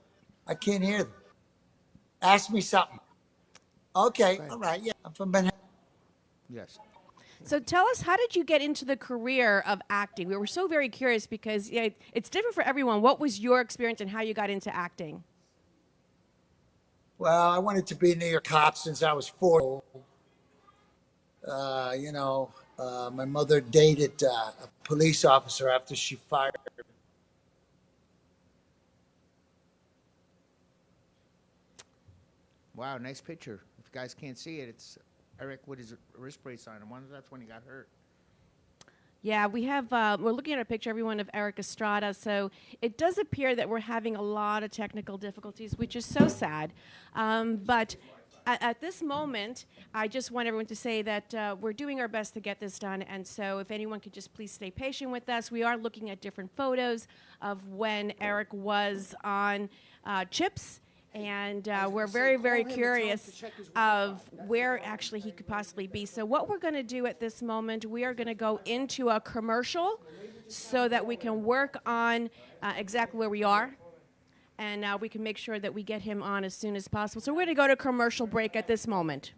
I can't hear them. Ask me something. Okay. All right. Yeah. I'm from Manhattan. Yes. So tell us, how did you get into the career of acting? We were so very curious because it's different for everyone. What was your experience and how you got into acting? Well, I wanted to be a New York cop since I was 4. My mother dated a police officer after she fired. Wow, nice picture. If you guys can't see it, it's Erik with his wrist brace on. I wonder if that's when he got hurt. Yeah, we have, we're looking at a picture, everyone, of Erik Estrada. So it does appear that we're having a lot of technical difficulties, which is so sad. But at this moment, I just want everyone to say that we're doing our best to get this done. And so if anyone could just please stay patient with us. We are looking at different photos of when Erik was on Chips. And we're very, very curious of where actually he could possibly be. So what we're going to do at this moment, we are going to go into a commercial so that we can work on exactly where we are. And we can make sure that we get him on as soon as possible. So we're going to go to commercial break at this moment.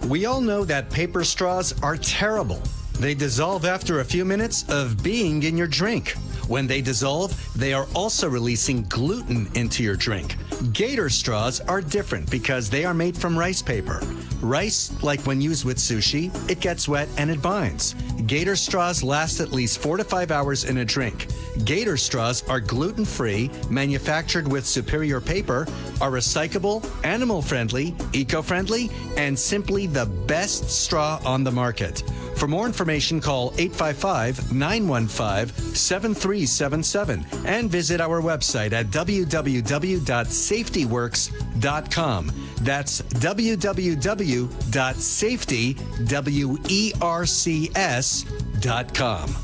We all know that paper straws are terrible. They dissolve after a few minutes of being in your drink. When they dissolve, they are also releasing gluten into your drink. Gator straws are different because they are made from rice paper. Rice, like when used with sushi, it gets wet and it binds. Gator straws last at least 4 to 5 hours in a drink. Gator straws are gluten-free, manufactured with superior paper, are recyclable, animal-friendly, eco-friendly, and simply the best straw on the market. For more information, call 855-915-7377 and visit our website at www.safetyworks.com. That's www.safetywercs.com.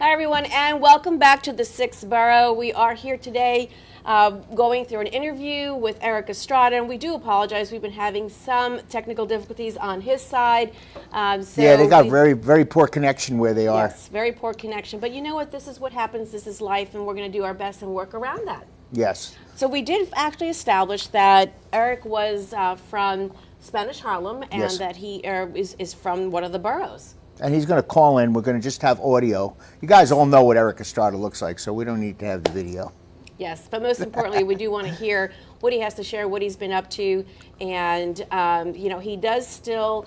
Hi, everyone, and welcome back to the 6th Borough. We are here today going through an interview with Erik Estrada, and we do apologize. We've been having some technical difficulties on his side. Yeah, they got very, very poor connection where they are. Yes, very poor connection. But you know what? This is what happens. This is life, and we're going to do our best and work around that. Yes. So we did actually establish that Erik was from Spanish Harlem, and Yes. that he is from one of the boroughs. And he's going to call in. We're going to just have audio. You guys all know what Erik Estrada looks like, so we don't need to have the video. Yes, but most importantly, we do want to hear what he has to share, what he's been up to, and he does still,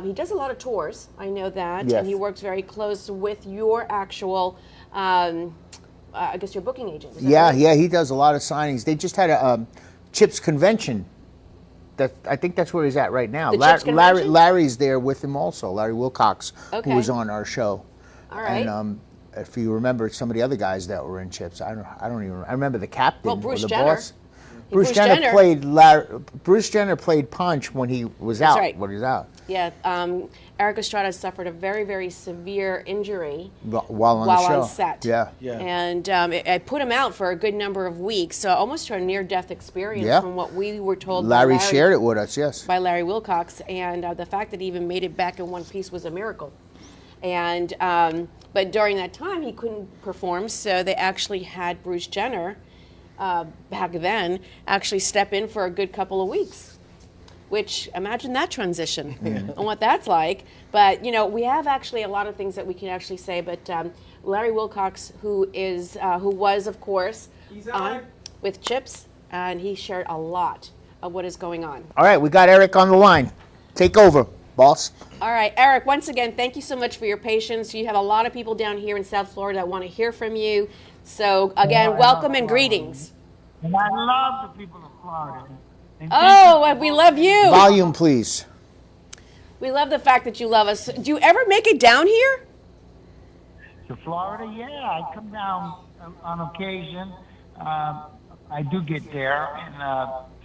he does a lot of tours. I know that, Yes. and he works very close with your actual, I guess, your booking agent. Is that Yeah, right? yeah, he does a lot of signings. They just had a Chips convention. I think that's where he's at right now. The Chips convention? Larry's there with him also. Larry Wilcox, Okay. who was on our show. All right. And if you remember some of the other guys that were in Chips, I remember the captain. Well, Bruce or the Jenner. boss. Bruce Jenner Bruce Jenner played Punch when he was That's out. right. When he was out. Yeah, Erik Estrada suffered a very, very severe injury While on the show. on set. Yeah. And it put him out for a good number of weeks, so almost to a near-death experience Yeah. from what we were told. Larry shared it with us, yes. By Larry Wilcox, and the fact that he even made it back in one piece was a miracle. And but during that time, he couldn't perform, so they actually had Bruce Jenner back then actually step in for a good couple of weeks. Which, imagine that transition and what that's like. But, you know, we have actually a lot of things that we can actually say. But Larry Wilcox, who was, of course, on with Chips, and he shared a lot of what is going on. All right, we got Eric on the line. Take over, boss. All right, Eric, once again, thank you so much for your patience. You have a lot of people down here in South Florida that want to hear from you. So, again, welcome and greetings. And I love the people of Florida. Oh, we love you. Volume, please. We love the fact that you love us. Do you ever make it down here? To Florida, yeah. I come down on occasion. I do get there and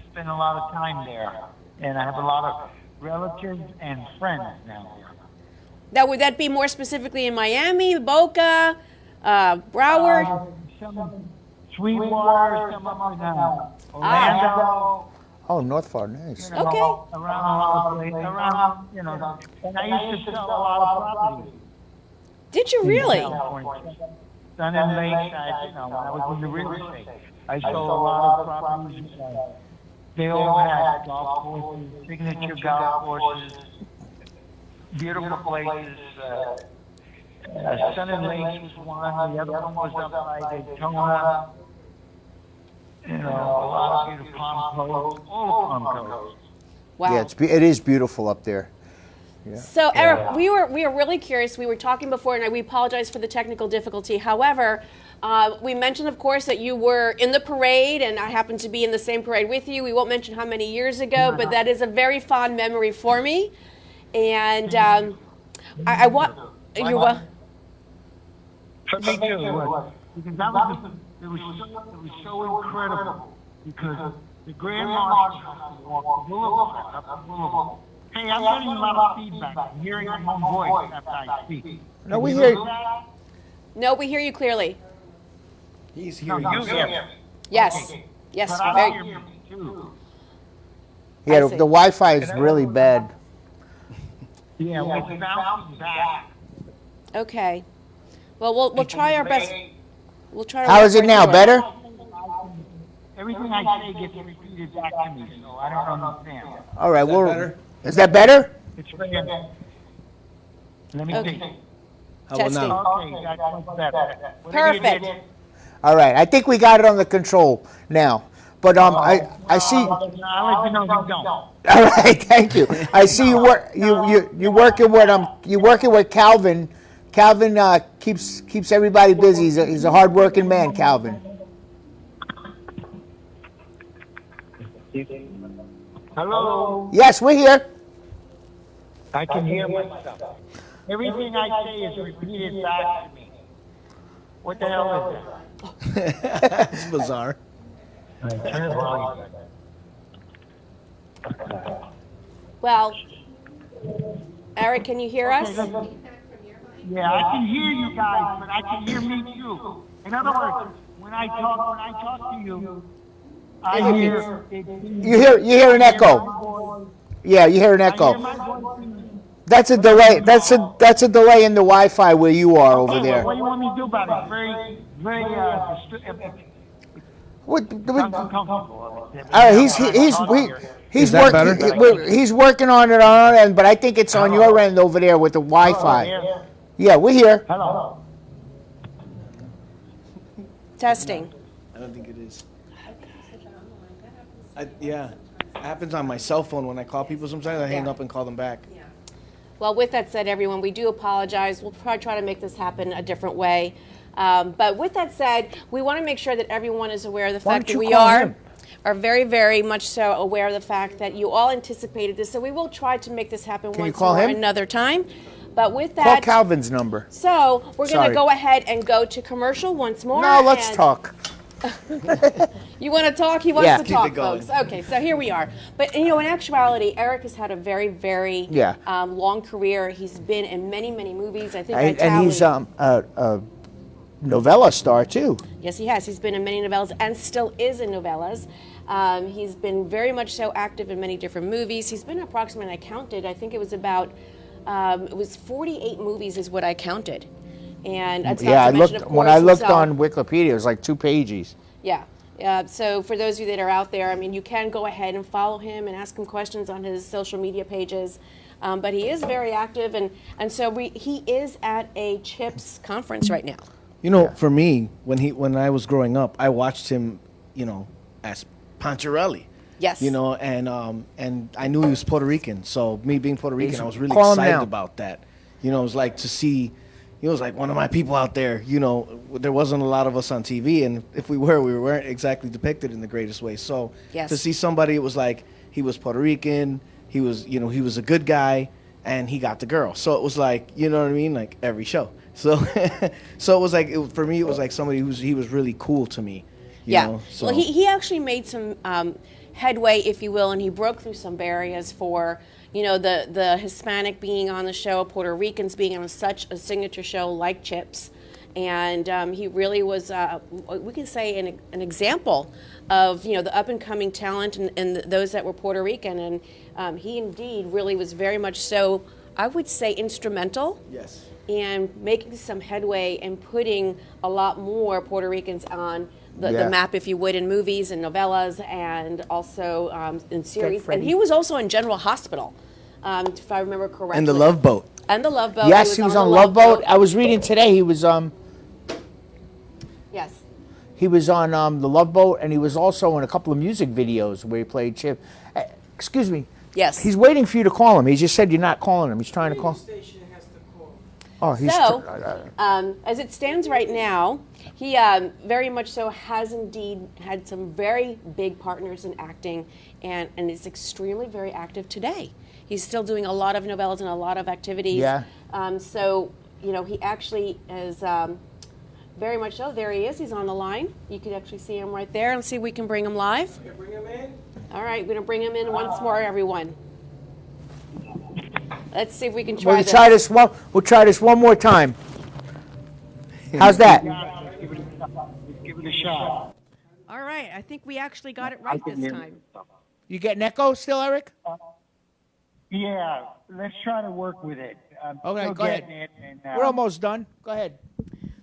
spend a lot of time there. And I have a lot of relatives and friends down there. Now, would that be more specifically in Miami, Boca, Broward? Some Sweetwater, some up in Orlando. Oh, North Florida, nice. You know, around, you know, and I used to sell a lot of property. Did you really? Sun and Lakeside, you know, when I was in the real estate. I sold a lot of properties. They all had golf courses, signature golf courses, beautiful places. Sun and Lakes was one, the other one was up by Daytona. You know, a lot of beautiful Palm Coast, all Palm Coast. Wow. Yeah, it is beautiful up there. Yeah. So, Eric, we were really curious. We were talking before, and we apologize for the technical difficulty. However, we mentioned, of course, that you were in the parade, and I happened to be in the same parade with you. We won't mention how many years ago, but that is a very fond memory for me. And I want you're well. For me too, because that was it was so incredible because the Grand Marshal walked the boulevard, up the boulevard. Hey, I'm getting a lot of feedback. I'm hearing my own voice after I speak. No, we hear. No, we hear you clearly. He's hearing you. Yes. Okay. Yes. But I Very. hear me too. Yeah, the Wi-Fi is really bad. Yeah, it's bouncing back. Okay. Well, we'll try our best. We'll try. How is it now? Better? Everything I say gets repeated back to me, so I don't understand. All right. Well, is that better? It's very good. Let me see. How about now? Okay, that's much better. Perfect. All right. I think we got it under control now. But I see. I'll let you know if you don't. All right. Thank you. I see you working with Calvin. Calvin keeps everybody busy. He's a hard-working man, Calvin. Hello. Yes, we're here. I can hear myself. Everything I say is repeated back to me. What the hell is that? It's bizarre. Turn the volume. Well, Eric, can you hear us? Yeah, I can hear you guys, but I can hear me too. In other words, when I talk to you, I hear. You hear an echo. Yeah, you hear an echo. That's a delay. That's a delay in the Wi-Fi where you are over there. What do you want me to do about it? Very he's working on it on our end, but I think it's on your end over there with the Wi-Fi. Yeah, we're here. Hello. Testing. I don't think it is. Yeah, it happens on my cell phone when I call people. Sometimes I hang up and call them back. Well, with that said, everyone, we do apologize. We'll probably try to make this happen a different way. But with that said, we want to make sure that everyone is aware of the fact that we are very, very much so aware of the fact that you all anticipated this. So we will try to make this happen once more another time. But with that, call Calvin's number. So we're going to go ahead and go to commercial once more. No, let's talk. You want to talk? He wants to talk, folks. Okay, so here we are. But, in actuality, Eric has had a very, very long career. He's been in many, many movies. I think and he's a novella star, too. Yes, he has. He's been in many novellas and still is in novellas. He's been very much so active in many different movies. He's been approximately, I counted, I think it was about It was 48 movies is what I counted. And that's Yeah, not to mention, of course, when I looked himself. on Wikipedia, it was like 2 pages. Yeah. So for those of you that are out there, I mean, you can go ahead and follow him and ask him questions on his social media pages. But he is very active, and so he is at a CHIPS conference right now. You know, for me, when I was growing up, I watched him, as Poncherelli. Yes. And I knew he was Puerto Rican. So me being Puerto Rican, I was really Call him excited now. about that. It was like to see, it was like one of my people out there. There wasn't a lot of us on TV, and if we weren't exactly depicted in the greatest way. So Yes. to see somebody, it was like he was Puerto Rican. He was, he was a good guy, and he got the girl. So it was like, you know what I mean, like every show. So, so it was like for me, it was like somebody he was really cool to me. You know? So. Well, he actually made some headway, if you will, and he broke through some barriers for the Hispanic being on the show, Puerto Ricans being on such a signature show like CHIPS, and he really was we can say an example of the up and coming talent and those that were Puerto Rican, and he indeed really was very much so, I would say, instrumental. Yes. And making some headway and putting a lot more Puerto Ricans on the map, if you would, in movies and novellas, and also in series. And he was also in General Hospital, if I remember correctly. And The Love Boat. And The Love Boat. Yes, he was on Love Boat. I was reading today. He was Yes. He was on The Love Boat, and he was also in a couple of music videos where he played Chip. Excuse me. Yes. He's waiting for you to call him. He just said you're not calling him. He's trying to call. Oh, he's So, as it stands right now, he very much so has indeed had some very big partners in acting, and is extremely very active today. He's still doing a lot of novellas and a lot of activities. Yeah. So, he actually is very much so. There he is. He's on the line. You can actually see him right there. Let's see if we can bring him live. Bring him in. All right, we're going to bring him in once more, everyone. Let's see if we can try We'll this. We'll try this one more time. How's that? Give it a shot. All right, I think we actually got it right this time. You getting echo still, Eric? Yeah, let's try to work with it. Okay, still go ahead. getting it, and, We're almost done. Go ahead.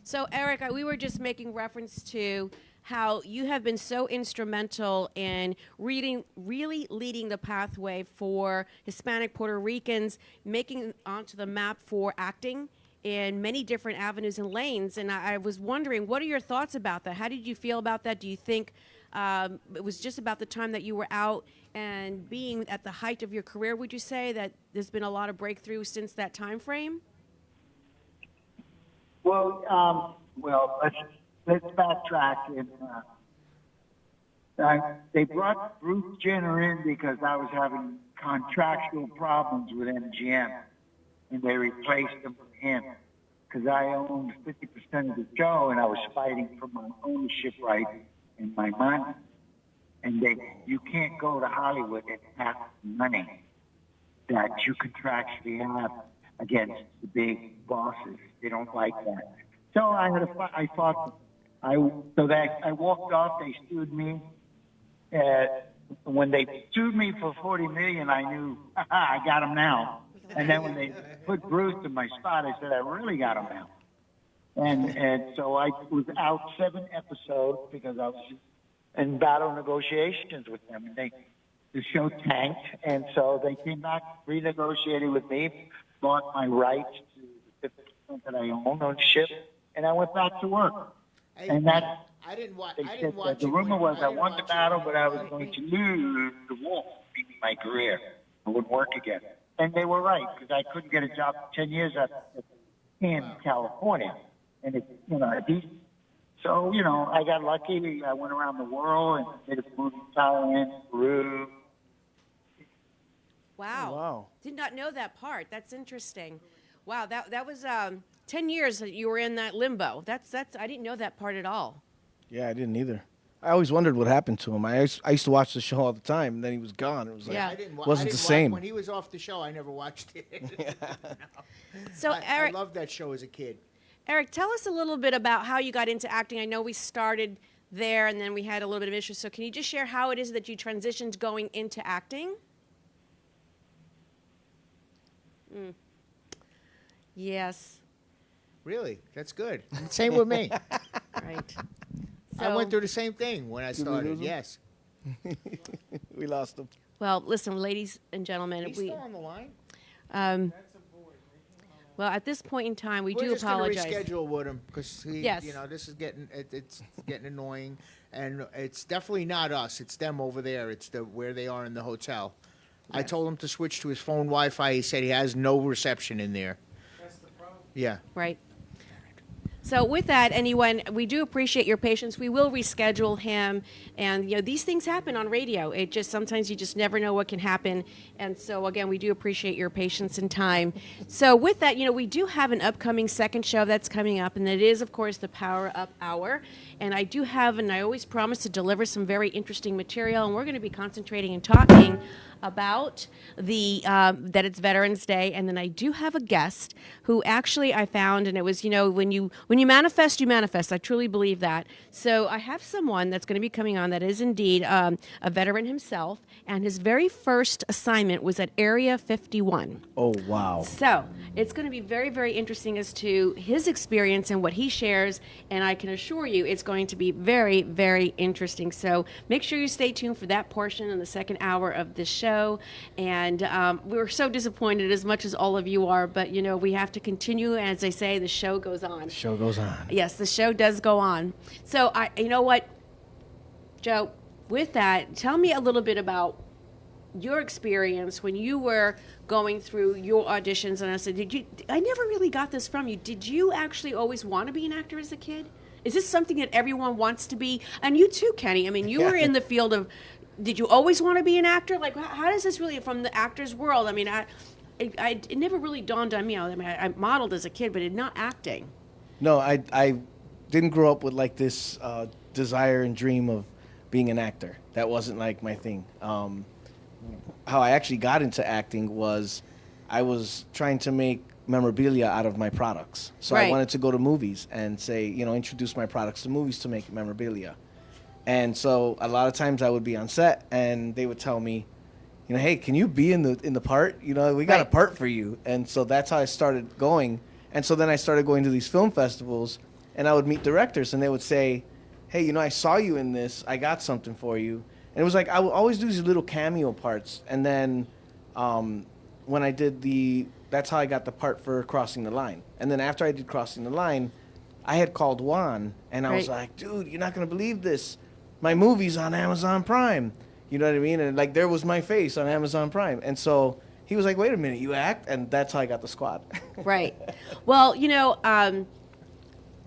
So, Eric, we were just making reference to how you have been so instrumental in really leading the pathway for Hispanic Puerto Ricans, making it onto the map for acting in many different avenues and lanes. And I was wondering, what are your thoughts about that? How did you feel about that? Do you think it was just about the time that you were out and being at the height of your career? Would you say that there's been a lot of breakthrough since that time frame? Well, let's backtrack. And they brought Bruce Jenner in because I was having contractual problems with MGM, and they replaced him with him because I owned 50% of the show, and I was fighting for my ownership rights and my money. And you can't go to Hollywood and have money that you contractually have against the big bosses. They don't like that. So I fought. I walked off. They sued me. When they sued me for $40 million, I knew I got him now. And then when they put Bruce in my spot, I said I really got him now. And so I was out 7 episodes because I was in battle negotiations with them. And the show tanked, and so they came back, renegotiated with me, bought my rights to the 50% that I own ownership, and I went back to work. And that I didn't watch. The rumor was I won the battle, but I was going to lose the war, meaning my career. I wouldn't work again. And they were right, because I couldn't get a job for 10 years in California. And so, I got lucky. I went around the world and did a movie in Thailand, Peru. Wow. Oh, wow. Did not know that part. That's interesting. Wow, that was 10 years that you were in that limbo. That's I didn't know that part at all. Yeah, I didn't either. I always wondered what happened to him. I used to watch the show all the time, and then he was gone. It was like, Yeah. wasn't the same. When he was off the show, I never watched it. So, Eric, I loved that show as a kid. Eric, tell us a little bit about how you got into acting. I know we started there, and then we had a little bit of issues. So can you just share how it is that you transitioned going into acting? Yes. Really? That's good. Same with me. Right. I went through the same thing when I Did we started. lose him? Yes. We lost him. Well, listen, ladies and gentlemen, He's still on the line. Well, at this point in time, we We're do just apologize. Gonna reschedule with him because Yes. this is it's getting annoying, and it's definitely not us. It's them over there. It's where they are in the hotel. I told him to switch to his phone Wi-Fi. He said he has no reception in there. That's the problem. Yeah. Right. So with that, anyone, we do appreciate your patience. We will reschedule him, and these things happen on radio. It just sometimes you just never know what can happen, and so again, we do appreciate your patience and time. So with that, we do have an upcoming second show that's coming up, and it is, of course, the Power Up Hour. And I do have, and I always promise to deliver some very interesting material, and we're going to be concentrating and talking about the that it's Veterans Day, and then I do have a guest who actually I found, and it was when you manifest, you manifest. I truly believe that. So I have someone that's going to be coming on that is indeed a veteran himself, and his very first assignment was at Area 51. Oh, wow. So it's going to be very, very interesting as to his experience and what he shares, and I can assure you it's going to be very, very interesting. So make sure you stay tuned for that portion in the second hour of this show. And we're so disappointed as much as all of you are, but we have to continue. As they say, the show goes on. The show goes on. Yes, the show does go on. So you know what, Joe, with that, tell me a little bit about your experience when you were going through your auditions. And I said, I never really got this from you. Did you actually always want to be an actor as a kid? Is this something that everyone wants to be? And you too, Kenny. I mean, you were in the field of, did you always want to be an actor? Like, how does this really, from the actor's world? I mean, it never really dawned on me. I mean, I modeled as a kid, but not acting. No, I didn't grow up with like this desire and dream of being an actor. That wasn't like my thing. How I actually got into acting was I was trying to make memorabilia out of my products. So Right. I wanted to go to movies and say, introduce my products to movies to make memorabilia. And so a lot of times I would be on set and they would tell me, hey, can you be in the part? We got Right. a part for you. And so that's how I started going. And so then I started going to these film festivals and I would meet directors and they would say, hey, I saw you in this. I got something for you. And it was like I would always do these little cameo parts. And then when I did that's how I got the part for Crossing the Line. And then after I did Crossing the Line, I had called Juan and I was Right. like, dude, you're not going to believe this. My movie's on Amazon Prime. You know what I mean? And like there was my face on Amazon Prime. And so he was like, wait a minute, you act? And that's how I got the squad. Right. Well,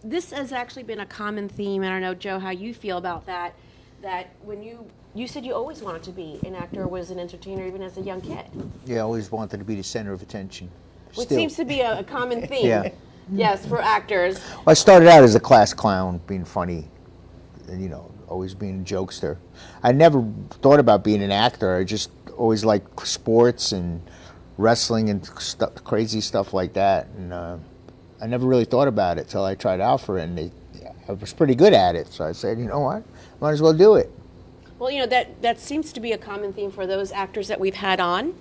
this has actually been a common theme. I don't know, Joe, how you feel about that. That when you said you always wanted to be an actor or was an entertainer even as a young kid. Yeah, I always wanted to be the center of attention. Which Still. seems to be a common theme. Yeah. Yes, for actors. I started out as a class clown, being funny, and always being a jokester. I never thought about being an actor. I just always liked sports and wrestling and crazy stuff like that. And I never really thought about it till I tried out for it, and I was pretty good at it. So I said, you know what, might as well do it. Well, that seems to be a common theme for those actors that we've had on,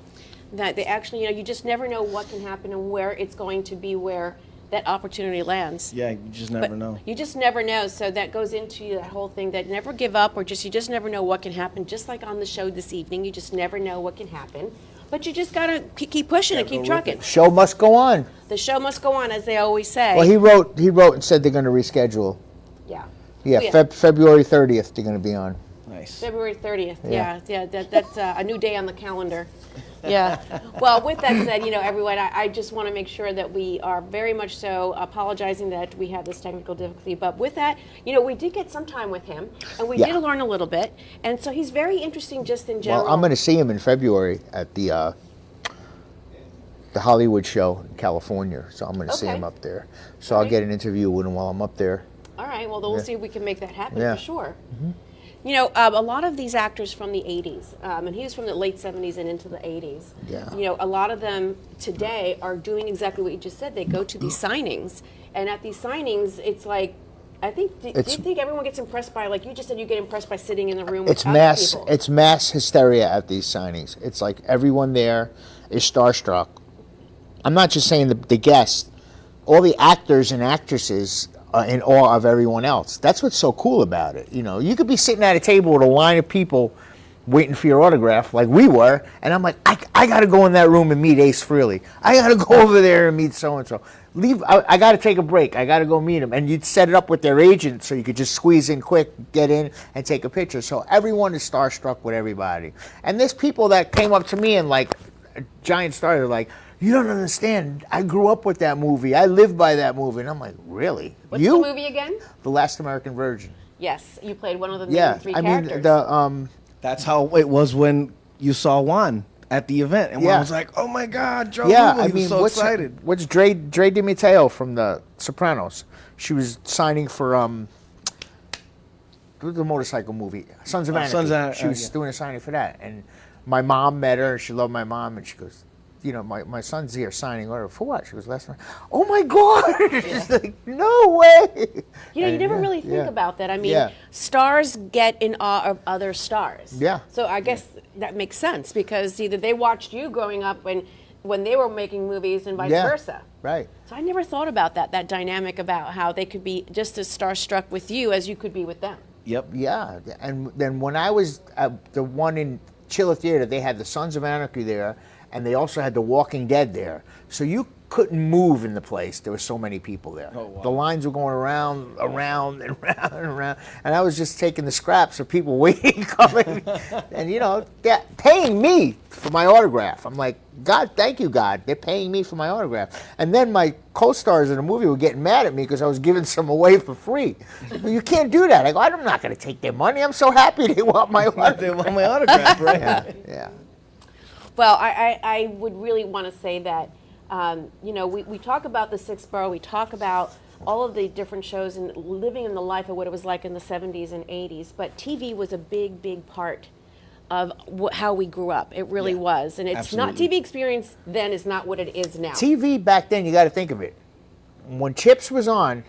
that they actually, you just never know what can happen and where it's going to be, where that opportunity lands. Yeah, you just never know. You just never know. So that goes into that whole thing that never give up, or you just never know what can happen. Just like on the show this evening, you just never know what can happen. But you just gotta keep pushing and keep trucking. Show must go on. The show must go on, as they always say. Well, he wrote and said they're going to reschedule. Yeah. Yeah, Oh, yeah. February 30th they're going to be on. Nice. February 30th. Yeah. Yeah. That's a new day on the calendar. Yeah. Well, with that said, everyone, I just want to make sure that we are very much so apologizing that we have this technical difficulty. But with that, we did get some time with him, and we did learn a little bit. And so he's very interesting just in general. Well, I'm going to see him in February at the Hollywood show in California. So I'm going to see him up there. So I'll get an interview with him while I'm up there. All right. Well, then we'll see if we can make that happen Yeah. for sure. Mm-hmm. A lot of these actors from the 80s, and he was from the late 70s and into the 80s. Yeah. A lot of them today are doing exactly what you just said. They go to these signings, and at these signings, it's like, I think, do you think everyone gets impressed by, like you just said, you get impressed by sitting in the room with other people? It's mass hysteria at these signings. It's like everyone there is starstruck. I'm not just saying the guests. all the actors and actresses are in awe of everyone else. That's what's so cool about it. You know, you could be sitting at a table with a line of people waiting for your autograph like we were, and I'm like, I got to go in that room and meet Ace Frehley. I got to go over there and meet so-and-so. I got to take a break. I got to go meet him. And you'd set it up with their agent so you could just squeeze in quick, get in, and take a picture. So everyone is starstruck with everybody. And there's people that came up to me and like, giant stars, they're like, you don't understand. I grew up with that movie. I lived by that movie. And I'm like, really? What's the movie again? The Last American Virgin. Yes, you played one of the main three characters. That's how it was when you saw Juan at the event, and Juan was like, "Oh my God, Joe!" Yeah, he was so excited. What's Dre DiMatteo from The Sopranos? She was signing for the motorcycle movie, Sons of Anarchy. She was doing a signing for that, and my mom met her. She loved my mom, and she goes, you know, my son's here signing order for what? She goes, last night. Oh my God! She's like, no way. You know, you never really think about that. I mean, stars get in awe of other stars. Yeah. So I guess that makes sense because either they watched you growing up when they were making movies and vice versa. Right. So I never thought about that dynamic about how they could be just as starstruck with you as you could be with them. Yep. Yeah. And then when I was at the one in Chiller Theater, they had the Sons of Anarchy there, and they also had The Walking Dead there. So you couldn't move in the place. There were so many people there. Oh, wow. The lines were going around, and round, and round. And I was just taking the scraps of people waiting, coming, and, you know, paying me for my autograph. I'm like, God, thank you, God. They're paying me for my autograph. And then my co-stars in the movie were getting mad at me because I was giving some away for free. Well, you can't do that. I go, I'm not going to take their money. I'm so happy they want my autograph. They want my autograph, right? Yeah. Well, I would really want to say that, you know, we talk about the Sixth Borough, we talk about all of the different shows and living in the life of what it was like in the 70s and 80s, but TV was a big, big part of how we grew up. It really was. And it's not, TV experience then is not what it is now. TV back then, you got to think of it. When Chips was on,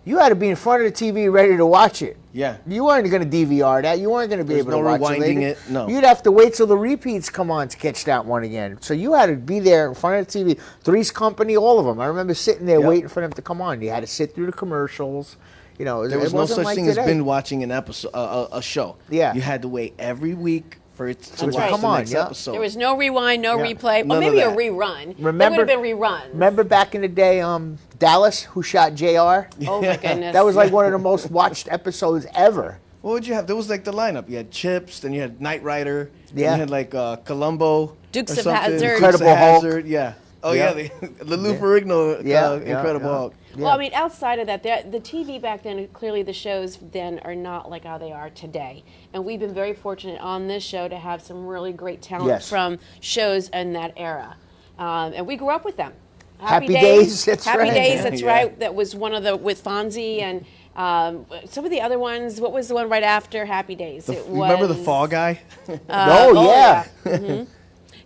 you had to be in front of the TV ready to watch it. Yeah. You weren't going to DVR that. You weren't going to be able to watch it later. It. No. You'd have to wait till the repeats come on to catch that one again. So you had to be there in front of the TV. Three's Company, all of them. I remember sitting there waiting for them to come on. You had to sit through the commercials. You know, there was no such thing today. as binge watching an episode, a show. Yeah. You had to wait every week for it to right. watch Come the next episode. There was no rewind, no replay. None Or maybe a of that. rerun. Remember, there would have been reruns. Remember back in the day, Dallas, who shot JR? Oh my goodness. That was like one of the most watched episodes ever. What would you have? There was like the lineup. You had Chips, then you had Knight Rider, then Yeah. you had like Columbo, Dukes or of something. Hazzard. Incredible Dukes of Hulk. Hazzard, yeah. Oh Yeah. the Lou Ferrigno Incredible Hulk. Well, I mean, outside of that, the TV back then, clearly the shows then are not like how they are today. And we've been very fortunate on this show to have some really great talent from shows in that era. And we grew up with them. Happy Days, that's Happy right. Days, that's right. That was one of the, with Fonzie and some of the other ones. What was the one right after Happy Days? Remember the Fall Guy? Mm-hmm.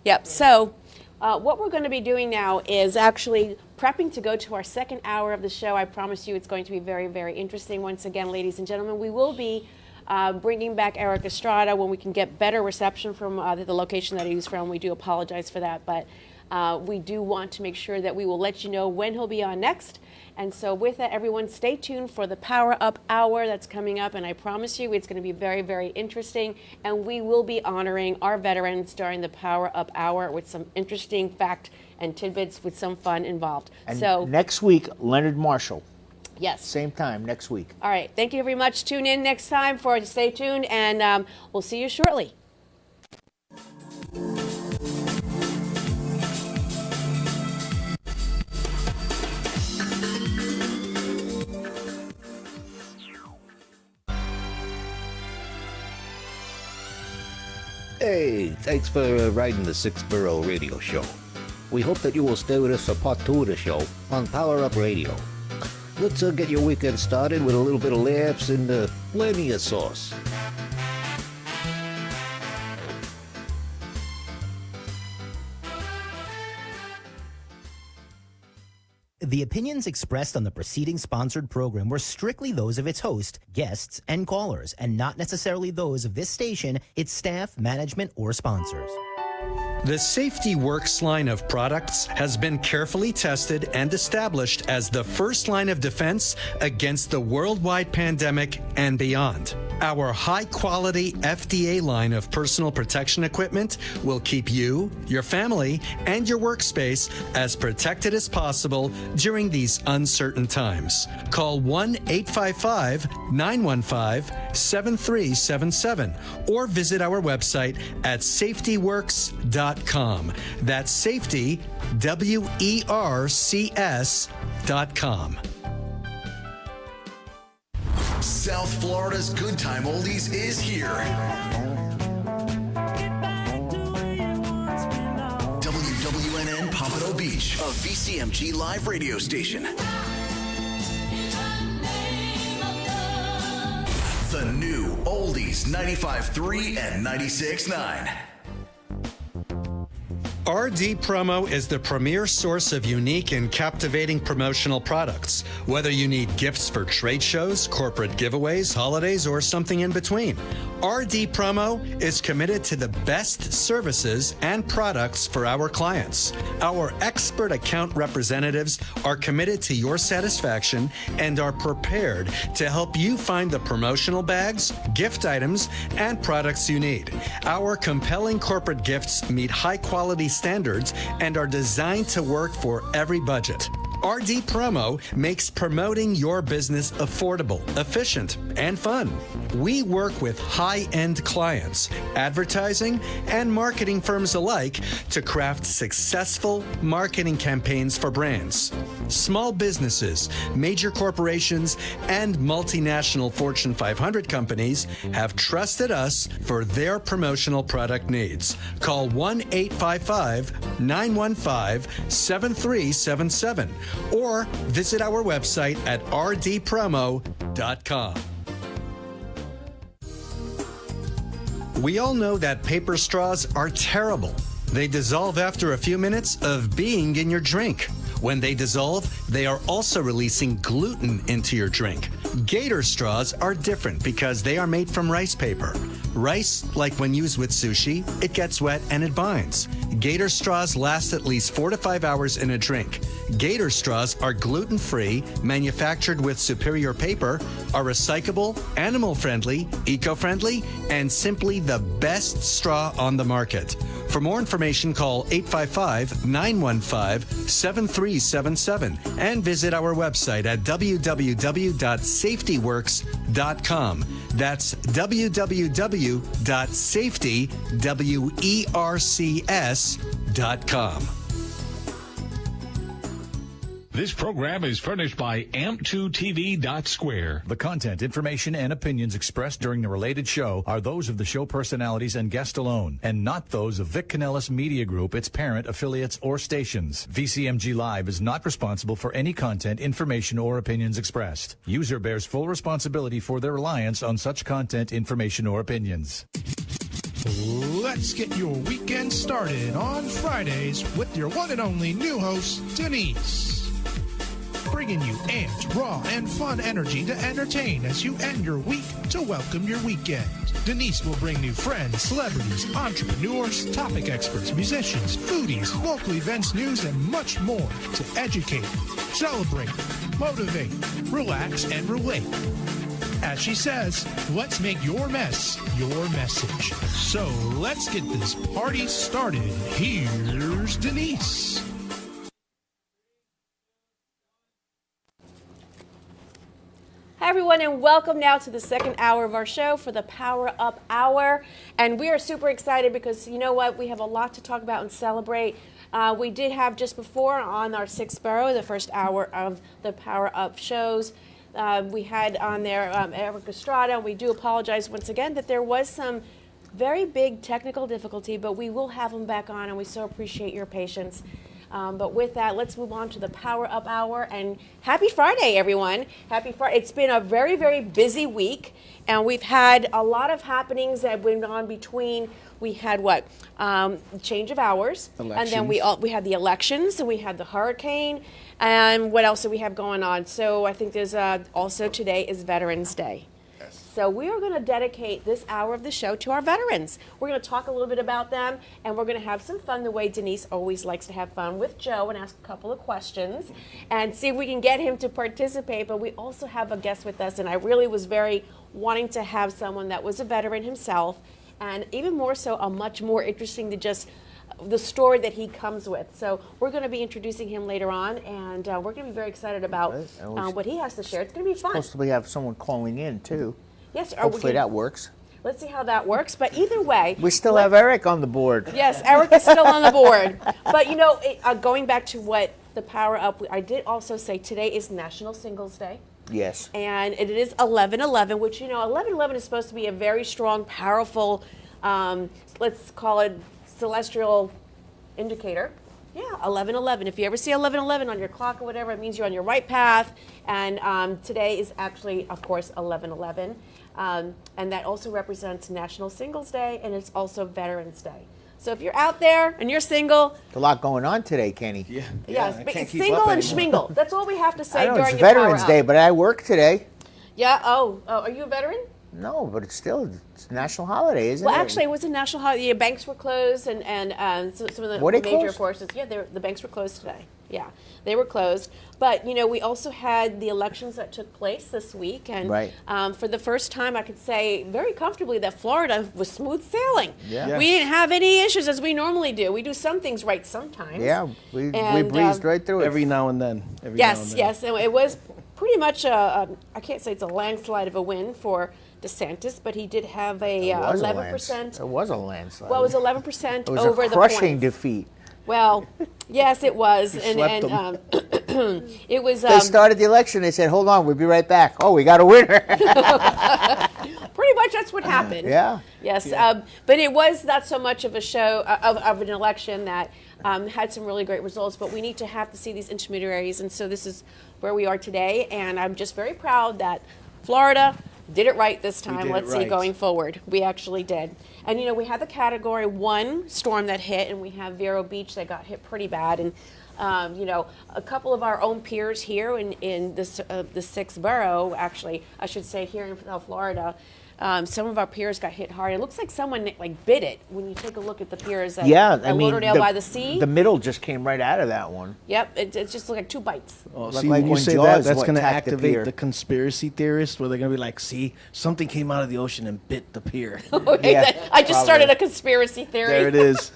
Yep. So what we're going to be doing now is actually prepping to go to our second hour of the show. I promise you it's going to be very, very interesting. Once again, ladies and gentlemen, we will be bringing back Erik Estrada when we can get better reception from the location that he's from. We do apologize for that, but we do want to make sure that we will let you know when he'll be on next. And so with that, everyone, stay tuned for the Power Up Hour that's coming up. And I promise you it's going to be very, very interesting. And we will be honoring our veterans during the Power Up Hour with some interesting fact and tidbits with some fun involved. And so next week, Leonard Marshall. Yes. Same time next week. All right. Thank you very much. Tune in next time for Stay Tuned. And we'll see you shortly. Hey, thanks for riding the Sixth Borough Radio Show. We hope that you will stay with us for part 2 of the show on Power Up Radio. Let's get your weekend started with a little bit of laughs and plenty of sauce. The opinions expressed on the preceding sponsored program were strictly those of its host, guests, and callers, and not necessarily those of this station, its staff, management, or sponsors. The Safety Works line of products has been carefully tested and established as the first line of defense against the worldwide pandemic and beyond. Our high-quality FDA line of personal protection equipment will keep you, your family, and your workspace as protected as possible during these uncertain times. Call 1-855-915-7377 or visit our website at safetyworks.com. That's safety, WERCS.com. South Florida's Good Time Oldies is here. WWNN Pompano Beach, a VCMG live radio station. The new Oldies 95.3 and 96.9. RD Promo is the premier source of unique and captivating promotional products. Whether you need gifts for trade shows, corporate giveaways, holidays, or something in between, RD Promo is committed to the best services and products for our clients. Our expert account representatives are committed to your satisfaction and are prepared to help you find the promotional bags, gift items, and products you need. Our compelling corporate gifts meet high-quality standards and are designed to work for every budget. RD Promo makes promoting your business affordable, efficient, and fun. We work with high-end clients, advertising, and marketing firms alike to craft successful marketing campaigns for brands. Small businesses, major corporations, and multinational Fortune 500 companies have trusted us for their promotional product needs. Call 1-855-915-7377 or visit our website at rdpromo.com. We all know that paper straws are terrible. They dissolve after a few minutes of being in your drink. When they dissolve, they are also releasing gluten into your drink. Gator straws are different because they are made from rice paper. Rice, like when used with sushi, it gets wet and it binds. Gator straws last at least 4 to 5 hours in a drink. Gator straws are gluten-free, manufactured with superior paper, are recyclable, animal-friendly, eco-friendly, and simply the best straw on the market. For more information, call 855-915-7377 and visit our website at www.safetyworks.com. That's www.safetywercs.com. This program is furnished by amp2tv.square. The content, information, and opinions expressed during the related show are those of the show personalities and guest alone, and not those of Vic Canellis Media Group, its parent, affiliates, or stations. VCMG Live is not responsible for any content, information, or opinions expressed. User bears full responsibility for their reliance on such content, information, or opinions. Let's get your weekend started on Fridays with your one and only new host, Denise. Bringing you amped, raw, and fun energy to entertain as you end your week to welcome your weekend. Denise will bring new friends, celebrities, entrepreneurs, topic experts, musicians, foodies, local events, news, and much more to educate, celebrate, motivate, relax, and relate. As she says, let's make your mess your message. So let's get this party started. Here's Denise. Hi, everyone, and welcome now to the second hour of our show for the Power Up Hour. And we are super excited because, you know what, we have a lot to talk about and celebrate. We did have just before on our sixth borough, the first hour of the Power Up shows. We had on there Erik Estrada. We do apologize once again that there was some very big technical difficulty, but we will have him back on, and we so appreciate your patience. But with that, let's move on to the Power Up Hour. And happy Friday, everyone. Happy Friday. It's been a very, very busy week, and we've had a lot of happenings that went on between. We had what? Change of hours. Elections. And then we had the elections, and we had the hurricane. And what else do we have going on? So I think there's also today is Veterans Day. Yes. So we are going to dedicate this hour of the show to our veterans. We're going to talk a little bit about them, and we're going to have some fun the way Denise always likes to have fun with Joe and ask a couple of questions and see if we can get him to participate. But we also have a guest with us, and I really was very wanting to have someone that was a veteran himself, and even more so, a much more interesting to just the story that he comes with. So we're going to be introducing him later on, and we're going to be very excited about what he has to share. It's going to be fun. Supposed to have someone calling in too. Yes, hopefully that works. Let's see how that works. But either way, we still have Erik on the board. Yes, Erik is still on the board. But you know, going back to what the Power Up, I did also say today is National Singles Day. Yes. And it is 11/11, which 11/11 is supposed to be a very strong, powerful, let's call it celestial indicator. Yeah, 11/11. If you ever see 11/11 on your clock or whatever, it means you're on your right path. And today is actually, of course, 11/11. And that also represents National Singles Day, and it's also Veterans Day. So if you're out there and you're single, a lot going on today, Kenny. Yeah. Yes, but it's single and schmingle. That's all we have to say I know, during it's your Veterans Power Day, Up. but I work today. Yeah. Oh, are you a veteran? No, but it's still it's a national holiday, isn't Well, it? actually, it was a national holiday. Yeah, banks were closed, and some of the Were they major closed? forces. Yeah, the banks were closed today. Yeah, they were closed. But we also had the elections that took place this week, and Right. For the first time, I could say very comfortably that Florida was smooth sailing. Yeah. Yes. We didn't have any issues as we normally do. We do some things right sometimes. Yeah, we And, breezed right through it. Every now and then. Yes, yes, and it was pretty much I can't say it's a landslide of a win for DeSantis, but he did have a 11%. It was a landslide. Well, it was 11% It was over a the crushing point. defeat. Well, yes, it was, and swept it was. They started the election. They said, "Hold on, we'll be right back." Oh, we got a winner. Pretty much that's what happened. Yeah. Yes, but it was not so much of a show of an election that had some really great results. But we need to have to see these intermediaries, and so this is where we are today. And I'm just very proud that Florida did it right this time. did Let's it see right. going forward. We actually did. And we had the Category 1 storm that hit, and we have Vero Beach that got hit pretty bad. And a couple of our own peers here in the 6th borough, actually, I should say here in South Florida, some of our piers got hit hard. It looks like someone bit it when you take a look at the piers at, at Lauderdale by the Sea. The middle just came right out of that one. Yep, it just looked like 2 bites. Oh, Looked see, like when you when say Jaws that's going to attacked the activate pier. the conspiracy theorists, where they're going to be like, "See, something came out of the ocean and bit the pier." I just started a conspiracy theory. There it is.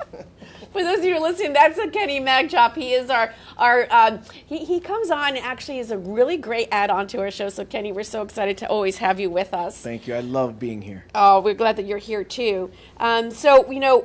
For those of you who are listening, that's a Kenny Magchop. He is he comes on and actually is a really great add-on to our show. So Kenny, we're so excited to always have you with us. Thank you. I love being here. Oh, we're glad that you're here too. So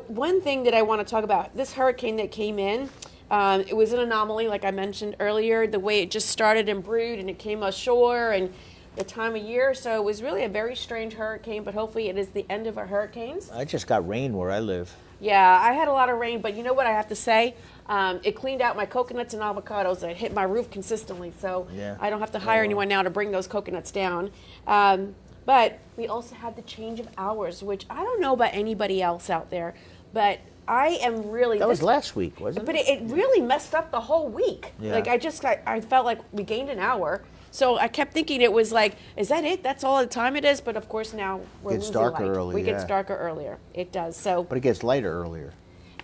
one thing that I want to talk about, this hurricane that came in, it was an anomaly, like I mentioned earlier, the way it just started and brewed and it came ashore and the time of year. So it was really a very strange hurricane, but hopefully it is the end of our hurricanes. I just got rain where I live. Yeah, I had a lot of rain, but you know what I have to say? It cleaned out my coconuts and avocados that hit my roof consistently, so Yeah. I don't have to hire anyone now to bring those coconuts down. But we also had the change of hours, which I don't know about anybody else out there, but I am really... That was last week, wasn't it? But it really messed up the whole week. Yeah. Like, I felt like we gained an hour. So I kept thinking it was like, is that it? That's all the time it is? But of course now we're Gets losing darker light. early, It gets yeah. darker earlier. It does. So But it gets lighter earlier.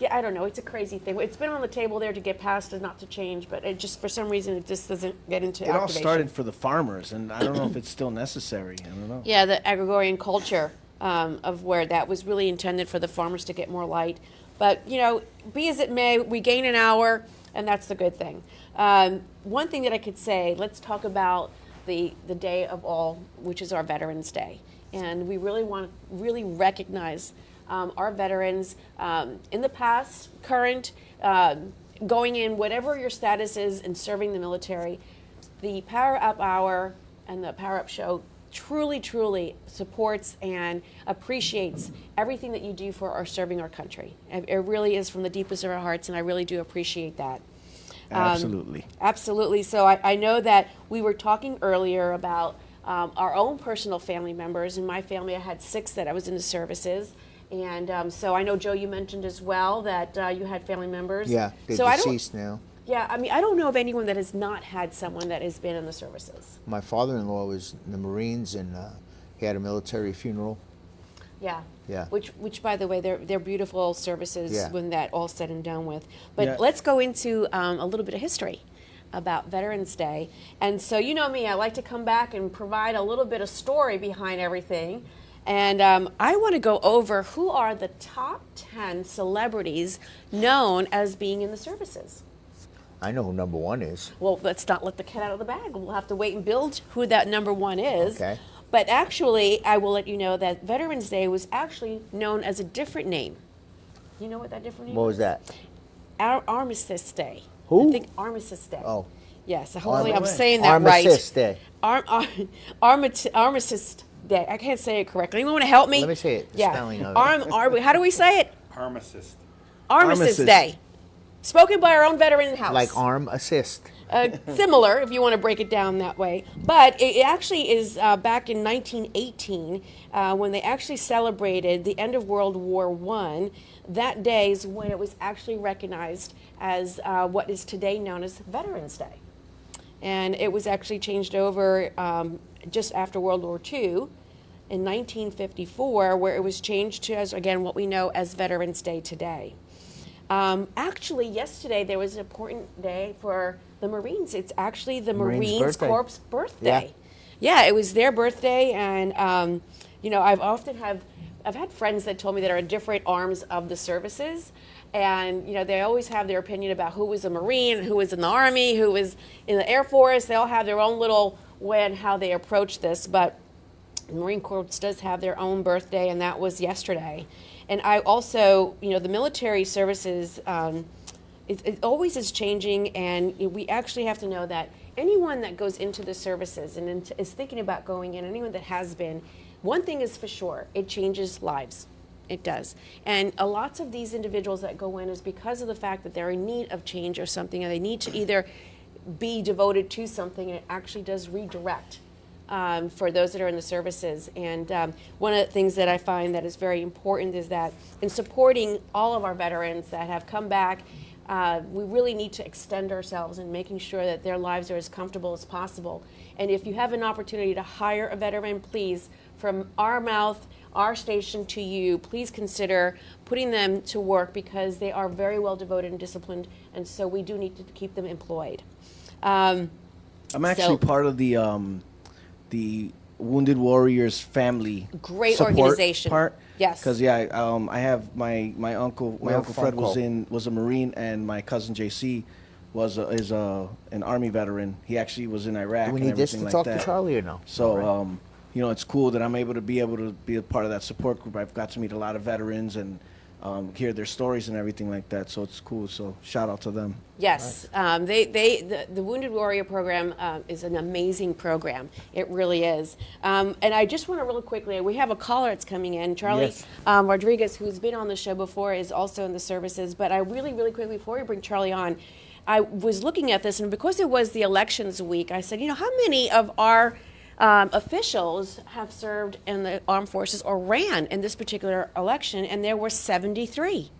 yeah, I don't know. It's a crazy thing. It's been on the table there to get passed and not to change, but it just for some reason it just doesn't get into It all activation. started for the farmers, and I don't know if it's still necessary. I don't know. Yeah, the agrarian culture of where that was really intended for the farmers to get more light. But be as it may, we gain an hour, and that's the good thing. One thing that I could say, let's talk about the day of all, which is our Veterans Day. And we really want to recognize our veterans in the past, current, going in, whatever your status is in serving the military. The Power Up Hour and the Power Up Show truly, truly supports and appreciates everything that you do for our serving our country. It really is from the deepest of our hearts, and I really do appreciate that. Absolutely. Absolutely. So I know that we were talking earlier about our own personal family members. In my family, I had 6 that I was in the services. And so I know, Joe, you mentioned as well that you had family members. Yeah, they're so deceased now. Yeah, I mean, I don't know of anyone that has not had someone that has been in the services. My father-in-law was in the Marines, and He had a military funeral. Yeah. Yeah. Which, by the way, they're beautiful services Yeah. when that all said and done with. But Yeah. let's go into a little bit of history about Veterans Day. And so you know me, I like to come back and provide a little bit of story behind everything. And I want to go over who are the top 10 celebrities known as being in the services. I know who number 1 is. Well, let's not let the cat out of the bag. We'll have to wait and build who that number 1 is. Okay. But actually, I will let you know that Veterans Day was actually known as a different name. You know what that different name What was that? Armistice Day. Who? I think Armistice Day. Oh. Yes, hopefully I'm saying that Armistice right. Day. Armistice Day. I can't say it correctly. Anyone want to help me? Let me say it. The Yeah. spelling of it. How do we say it? Armistice. Armistice Day. Spoken by our own veteran in the house. Like arm assist. Similar, if you want to break it down that way. But it actually is back in 1918 when they actually celebrated the end of World War I. That day is when it was actually recognized as what is today known as Veterans Day. And it was actually changed over just after World War II in 1954, where it was changed to, as again, what we know as Veterans Day today. Actually, yesterday there was an important day for the Marines. It's actually the Marines Corps' birthday. Yeah, it was their birthday, and you know, I've had friends that told me that are in different arms of the services, and you know, they always have their opinion about who was a Marine, who was in the Army, who was in the Air Force. They all have their own little way on how they approach this, but the Marine Corps does have their own birthday, and that was yesterday. And I also, you know, the military services, it always is changing, and we actually have to know that anyone that goes into the services and is thinking about going in, anyone that has been, one thing is for sure, it changes lives. It does. And lots of these individuals that go in is because of the fact that they're in need of change or something, and they need to either be devoted to something, and it actually does redirect. For those that are in the services. And one of the things that I find that is very important is that in supporting all of our veterans that have come back, we really need to extend ourselves in making sure that their lives are as comfortable as possible. And if you have an opportunity to hire a veteran, please, from our mouth, our station to you, please consider putting them to work, because they are very well devoted and disciplined, and so we do need to keep them employed. I'm actually part of the Wounded Warriors family great support organization part. Yes, because I have my uncle Fred was a Marine, and my cousin JC is an Army veteran. He actually was in Iraq. Do we and need this to everything like talk that. to Charlie or no? So you know, it's cool that I'm able to be a part of that support group. I've got to meet a lot of veterans and hear their stories and everything like that. So it's cool. So shout out to them. Yes, the Wounded Warrior program is an amazing program. It really is. And I just want to really quickly, we have a caller that's coming in, Charlie Rodriguez, who's been on the show before, is also in the services. But I really quickly, before we bring Charlie on, I was looking at this, and because it was the elections week, I said, you know, how many of our officials have served in the armed forces or ran in this particular election? And there were 73.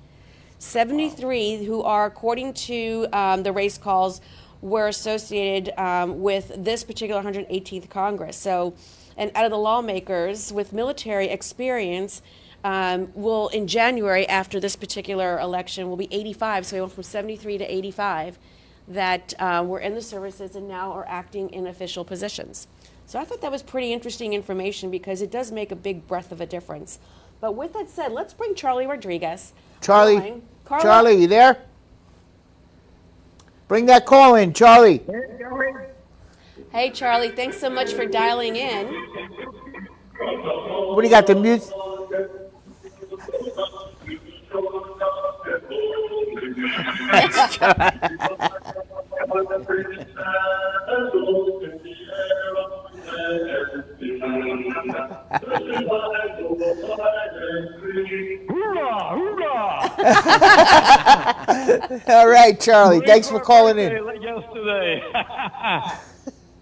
73 who are, according to the race calls, were associated with this particular 118th Congress. So, and out of the lawmakers with military experience, will in January after this particular election will be 85. So we went from 73 to 85 that were in the services and now are acting in official positions. So I thought that was pretty interesting information, because it does make a big breath of a difference. But with that said, let's bring Charlie Rodriguez. Charlie, Carla? Charlie, you there? Bring that call in, Charlie. Hey, Charlie, thanks so much for dialing in. What do you got, the music? All right, Charlie. Thanks for calling in. Yesterday.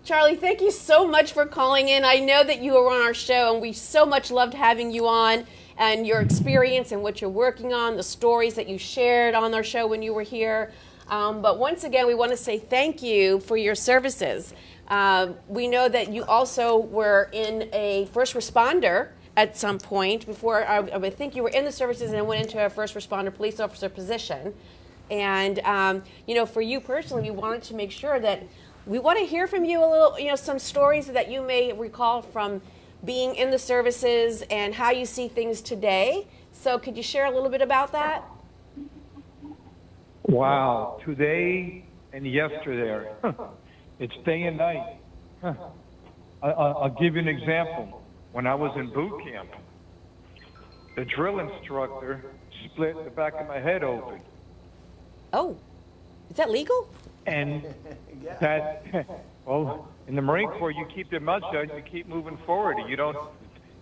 Charlie, thank you so much for calling in. I know that you were on our show, and we so much loved having you on, and your experience and what you're working on, the stories that you shared on our show when you were here. But once again, we want to say thank you for your services. We know that you also were in a first responder at some point before. I think you were in the services and then went into a first responder police officer position. And, for you personally, we wanted to make sure that we want to hear from you a little, some stories that you may recall from being in the services and how you see things today. So could you share a little bit about that? Wow, today and yesterday, it's day and night. I'll give you an example. When I was in boot camp, the drill instructor split the back of my head open. Oh, is that legal? And that, well, in the Marine Corps, you keep your mouth shut, you keep moving forward. You don't,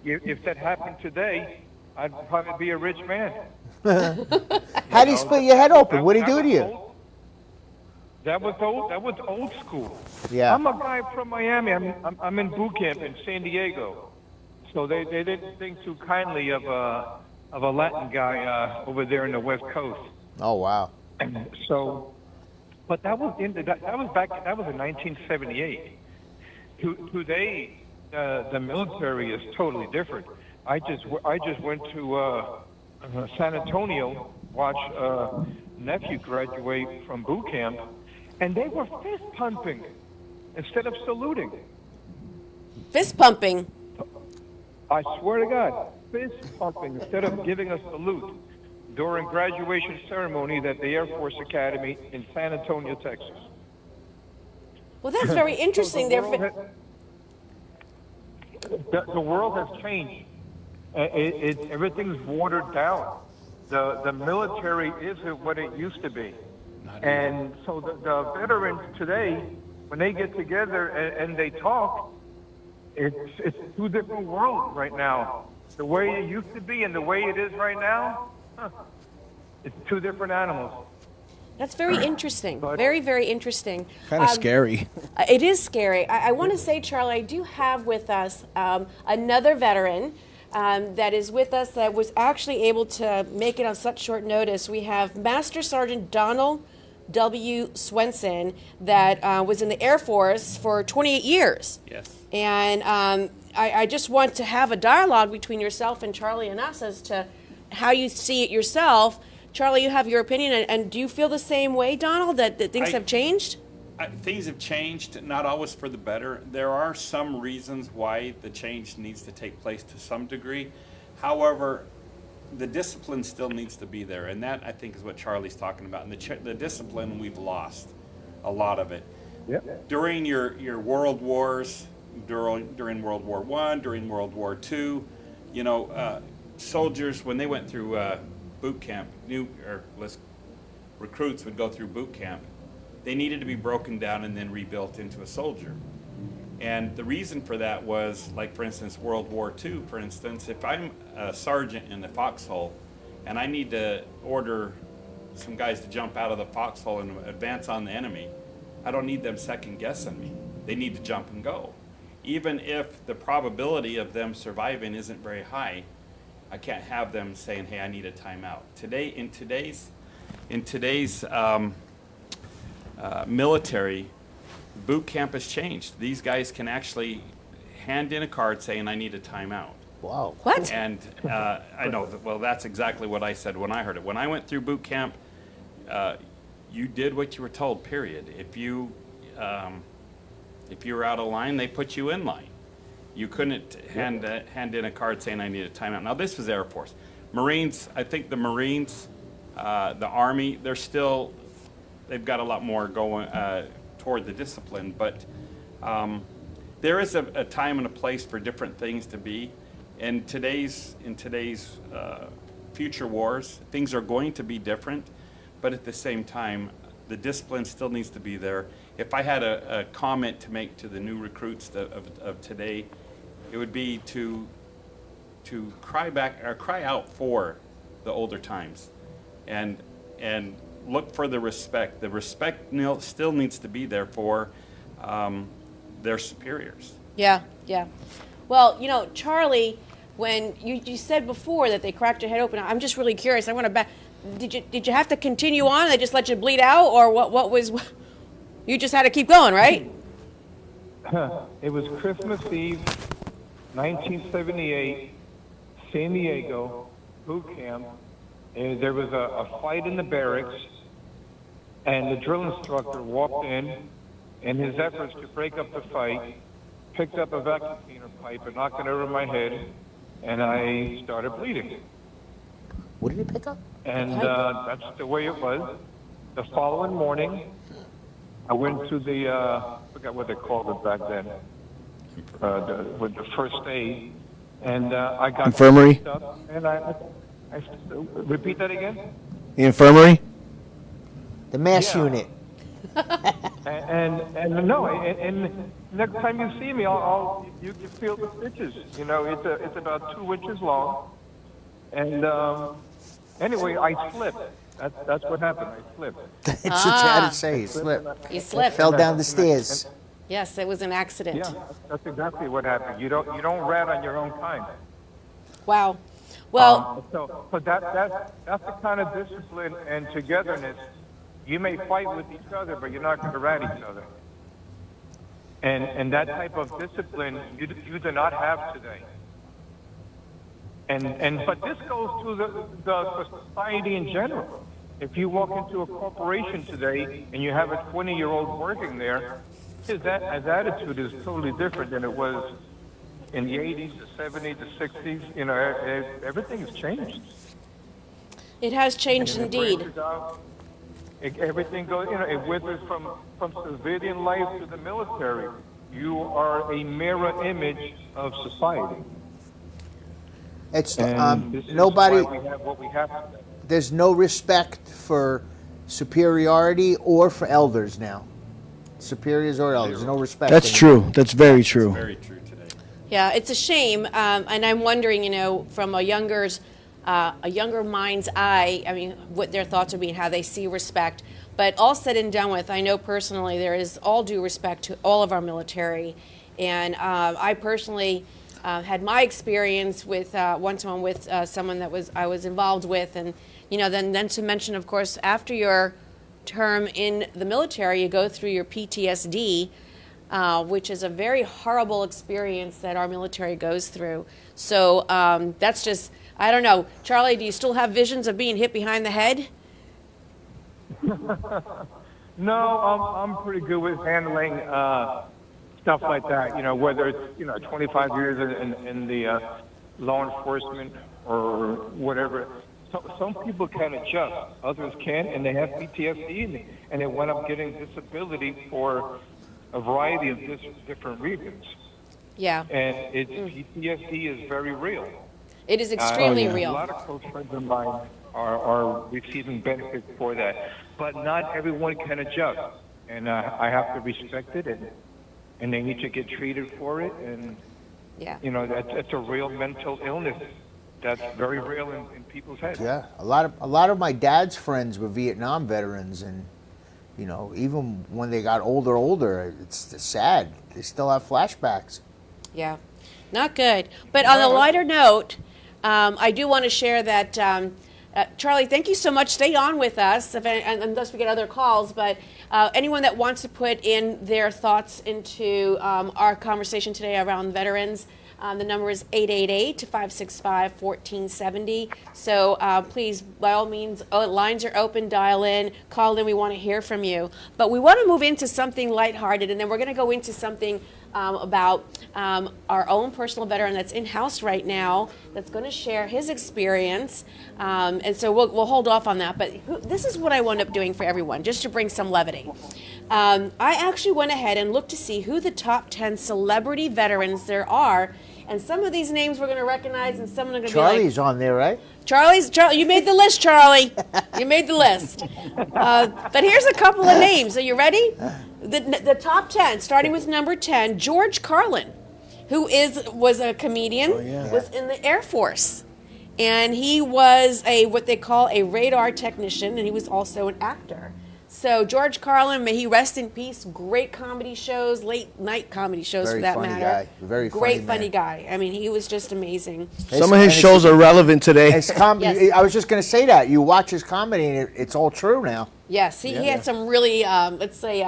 if that happened today, I'd probably be a rich man. How do you split your head open? What do you do to you? That was old school. Yeah. I'm a guy from Miami. I'm in boot camp in San Diego. So they didn't think too kindly of a Latin guy over there in the West Coast. Oh wow. So, but that was in 1978. Today, the military is totally different. I just went to San Antonio, watch a nephew graduate from boot camp, and they were fist pumping instead of saluting. Fist pumping. I swear to God, fist pumping instead of giving a salute during graduation ceremony at the Air Force Academy in San Antonio, Texas. Well, that's very interesting. The world has changed. Everything's watered down. The military isn't what it used to be. And so the veterans today, when they get together and they talk, it's two different worlds right now. The way it used to be and the way it is right now, it's two different animals. That's very interesting. Very, very interesting. Kind of scary. It is scary. I want to say, Charlie, I do have with us another veteran that is with us that was actually able to make it on such short notice. We have Master Sergeant Donald W. Swenson that was in the Air Force for 28 years. Yes. And I just want to have a dialogue between yourself and Charlie and us as to how you see it yourself. Charlie, you have your opinion, and do you feel the same way, Donald, that things have changed? Things have changed, not always for the better. There are some reasons why the change needs to take place to some degree. However, the discipline still needs to be there, and that, I think, is what Charlie's talking about. And the discipline, we've lost a lot of it. Yep. During your world wars, during World War I, during World War II, soldiers, when they went through boot camp, recruits would go through boot camp, they needed to be broken down and then rebuilt into a soldier. And the reason for that was, like, for instance, World War II, for instance, if I'm a sergeant in the foxhole and I need to order some guys to jump out of the foxhole and advance on the enemy, I don't need them second guessing me. They need to jump and go. Even if the probability of them surviving isn't very high, I can't have them saying, hey, I need a timeout. Today, in today's military, boot camp has changed. These guys can actually hand in a card saying, I need a timeout. Wow. What? And I know, well, that's exactly what I said when I heard it. When I went through boot camp, you did what you were told, period. If you were out of line, they put you in line. You couldn't hand in a card saying I need a timeout. Now, this was Air Force. Marines, I think the Marines, the Army, they've got a lot more going toward the discipline, but there is a time and a place for different things to be. In today's future wars, things are going to be different, but at the same time, the discipline still needs to be there. If I had a comment to make to the new recruits of today, it would be to cry out for the older times, and look for the respect. The respect still needs to be there for their superiors. Yeah. Well, Charlie, when you said before that they cracked your head open, I'm just really curious. I want to back. Did you have to continue on? They just let you bleed out, or what was? You just had to keep going, right? It was Christmas Eve, 1978, San Diego, boot camp. And there was a fight in the barracks, and the drill instructor walked in, in his efforts to break up the fight, picked up a vacuum cleaner pipe and knocked it over my head, and I started bleeding. What did he pick up? And that's the way it was. The following morning, I went to the, I forgot what they called it back then, with the first aid, and I got Infirmary? up, and I repeat that again? The infirmary? The mass unit. And no, and next time you see me, you can feel the stitches. You know, it's about 2 inches long, and anyway, I slipped. That's what happened. I slipped. That's what you had to say. You slipped. You slipped. Fell down the stairs. Yes, it was an accident. Yeah, that's exactly what happened. You don't rat on your own kind. Wow. Well, so that's the kind of discipline and togetherness. You may fight with each other, but you're not going to rat each other. And that type of discipline you do not have today. But this goes to the society in general. If you walk into a corporation today and you have a 20-year-old working there, his attitude is totally different than it was in the 80s, the 70s, the 60s. You know, everything has changed. it has changed indeed. Everything goes, you know, it withers from civilian life to the military. You are a mirror image of society. It's And this is nobody. why we have what we have today. There's no respect for superiority or for elders now. Superiors or elders, no respect. That's true. That's very true. Very true today. Yeah, it's a shame, and I'm wondering, you know, from a younger mind's eye, I mean, what their thoughts would be and how they see respect. But all said and done with, I know personally there is all due respect to all of our military, and I personally had my experience with one-to-one with someone that I was involved with, and you know, then to mention, of course, after your term in the military, you go through your PTSD. Which is a very horrible experience that our military goes through. So that's just, I don't know. Charlie, do you still have visions of being hit behind the head? No, I'm pretty good with handling stuff like that. You know, whether it's 25 years in the law enforcement or whatever. Some people can adjust, others can't, and they have PTSD, and they wind up getting disability for a variety of different reasons. Yeah. And PTSD is very real. It is extremely real. A lot of close friends of mine are receiving benefits for that. But not everyone can adjust. And I have to respect it, and they need to get treated for it. And, that's a real mental illness that's very real in people's heads. Yeah, a lot of my dad's friends were Vietnam veterans, and even when they got older, it's sad. They still have flashbacks. Yeah, not good. But on a lighter note, I do want to share that, Charlie, thank you so much. Stay on with us unless we get other calls. But anyone that wants to put in their thoughts into our conversation today around veterans, the number is 888-565-1470. So please, by all means, lines are open, dial in, call in. We want to hear from you. But we want to move into something lighthearted, and then we're going to go into something about our own personal veteran that's in-house right now that's going to share his experience. And so we'll hold off on that. But this is what I wound up doing for everyone, just to bring some levity. I actually went ahead and looked to see who the top 10 celebrity veterans there are. And some of these names we're going to recognize, and some are going to be like... Charlie's on there, right? Charlie, you made the list, Charlie. You made the list. But here's a couple of names. Are you ready? The top 10, starting with number 10, George Carlin, who was a comedian, was in the Air Force. And he was what they call a radar technician, and he was also an actor. So George Carlin, may he rest in peace. Great comedy shows, late night comedy shows for that matter. Guy. Very great funny guy. I mean, he was just amazing. Some of his shows are relevant today. His comedy, I was just going to say that. You watch his comedy, and it's all true now. Yes, he had some really, let's say,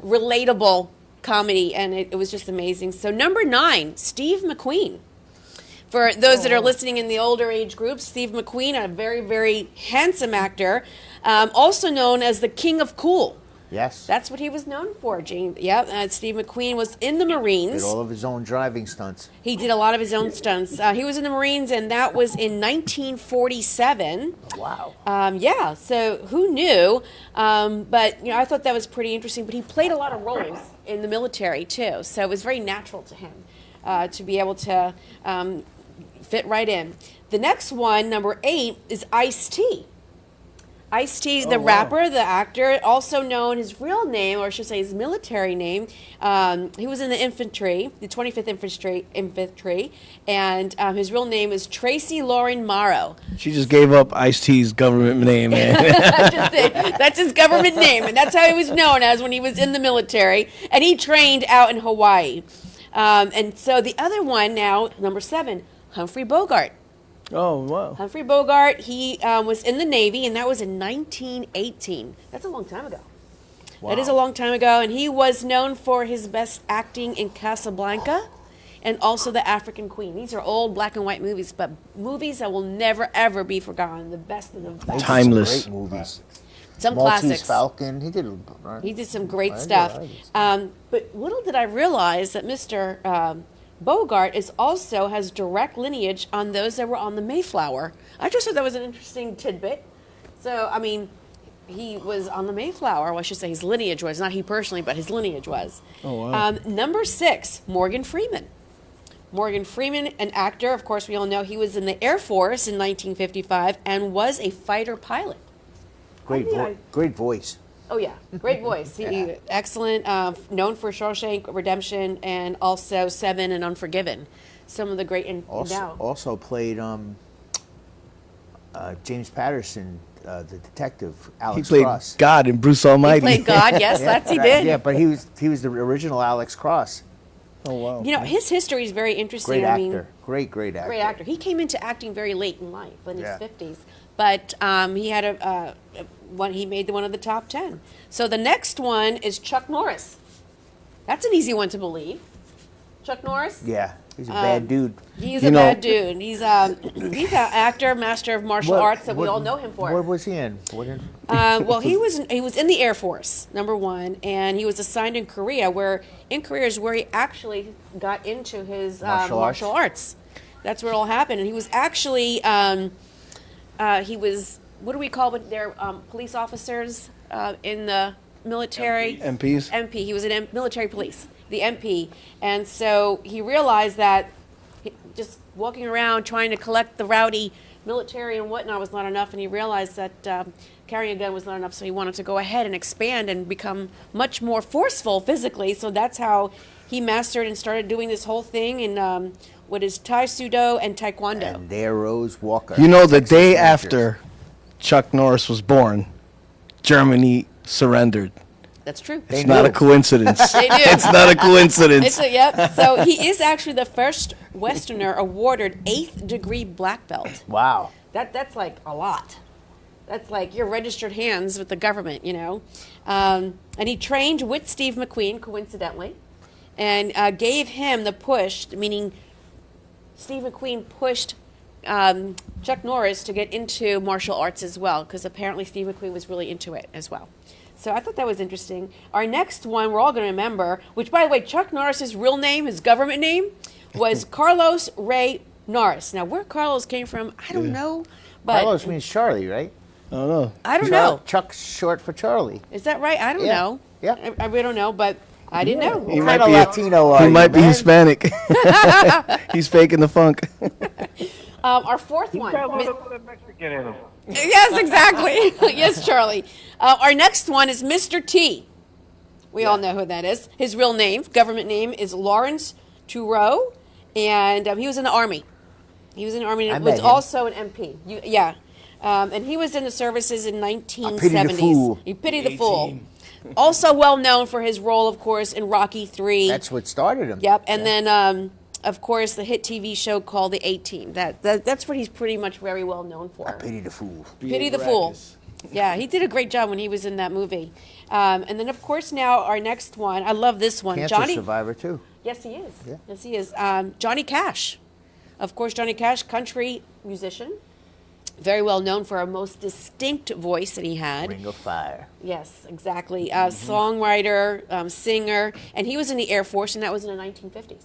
relatable comedy, and it was just amazing. So number 9, Steve McQueen. For those that are listening in the older age group, Steve McQueen, a very, very handsome actor, also known as the King of Cool. Yes. That's what he was known for, Gene. Yep, Steve McQueen was in the Marines. Did all of his own driving stunts. He did a lot of his own stunts. He was in the Marines, and that was in 1947. Wow. Yeah, so who knew? But I thought that was pretty interesting. But he played a lot of roles in the military, too. So it was very natural to him to be able to fit right in. The next one, number 8, is Ice-T. Ice-T's the rapper, the actor, also known his real name, or I should say his military name. He was in the infantry, the 25th Infantry, and his real name is Tracy Lauren Morrow. She just gave up Ice-T's government name, man. That's his government name, and that's how he was known as when he was in the military. And he trained out in Hawaii. And so the other one now, number 7, Humphrey Bogart. Oh, wow. Humphrey Bogart, he was in the Navy, and that was in 1918. That's a long time ago. Wow. That is a long time ago, and he was known for his best acting in Casablanca and also The African Queen. These are old black and white movies, but movies that will never, ever be forgotten. The best of the best. Timeless. Great movies. Some Maltese classics. Falcon. He did some great stuff. But little did I realize that Mr. Bogart has direct lineage on those that were on the Mayflower. I just thought that was an interesting tidbit. So, I mean, he was on the Mayflower. Well, I should say his lineage was. Not he personally, but his lineage was. Oh, wow. Number 6, Morgan Freeman. Morgan Freeman, an actor. Of course, we all know he was in the Air Force in 1955 and was a fighter pilot. Great voice. Oh, yeah. Great voice. He excellent. Known for Shawshank Redemption and also Seven and Unforgiven. Some of the great. Also played James Patterson, the detective, Alex He played Cross. God in Bruce Almighty. He played God, yes, he did. Yeah, but he was the original Alex Cross. Oh, wow. His history is very interesting. Great actor. Great actor. Great actor. He came into acting very late in life, in his 50s. But he had he made one of the top 10. So the next one is Chuck Norris. That's an easy one to believe. Chuck Norris? Yeah, he's a bad dude. He's a bad dude. He's an actor, master of martial arts that we all know him for. What was he in? Well, he was in the Air Force, number 1, and he was assigned in Korea, is where he actually got into his martial arts. That's where it all happened. And he was actually what do we call it? They're police officers in the military. MPs. MP. He was in military police, the MP. And so he realized that just walking around trying to collect the rowdy military and whatnot was not enough. And he realized that carrying a gun was not enough. So he wanted to go ahead and expand and become much more forceful physically. So that's how he mastered and started doing this whole thing in what is Thai Sudo and Taekwondo. And there rose Walker. The day after Chuck Norris was born, Germany surrendered. That's true. It's not a coincidence. They do. It's not a coincidence. Yep. So he is actually the first Westerner awarded 8th degree black belt. Wow. That's like a lot. That's like your registered hands with the government, And he trained with Steve McQueen, coincidentally, and gave him the push, meaning Steve McQueen pushed Chuck Norris to get into martial arts as well, because apparently Steve McQueen was really into it as well. So I thought that was interesting. Our next one we're all going to remember, which, by the way, Chuck Norris's real name, his government name, was Carlos Ray Norris. Now, where Carlos came from, I don't know. But Carlos means Charlie, right? I don't know. I don't know. Chuck's short for Charlie. Is that right? I don't know. Yeah. I really don't know, but I didn't know. He What kind of Latino He might be man? Hispanic. He's faking the funk. Our fourth one. Got a little bit of Mexican in him. Yes, exactly. Yes, Charlie. Our next one is Mr. T. We all know who that is. His real name, government name, is Lawrence Tureau, and he was in the Army. He was in the Army and was also an MP. And he was in the services in 1970s. Pity the Fool. He Pity the Fool. Also well known for his role, of course, in Rocky III. That's what started him. Yep, and then, of course, the hit TV show called The A-Team. That's what he's pretty much very well known for. Pity the Fool. Pity the Fool. Yeah, he did a great job when he was in that movie. And then, of course, now our next one. I love this one. Cancer Johnny survivor too. Yes, he is. Yeah. Yes, he is. Johnny Cash. Of course, Johnny Cash, country musician. Very well known for a most distinct voice that he had. Ring of Fire. Yes, exactly. Songwriter, singer. And he was in the Air Force, and that was in the 1950s.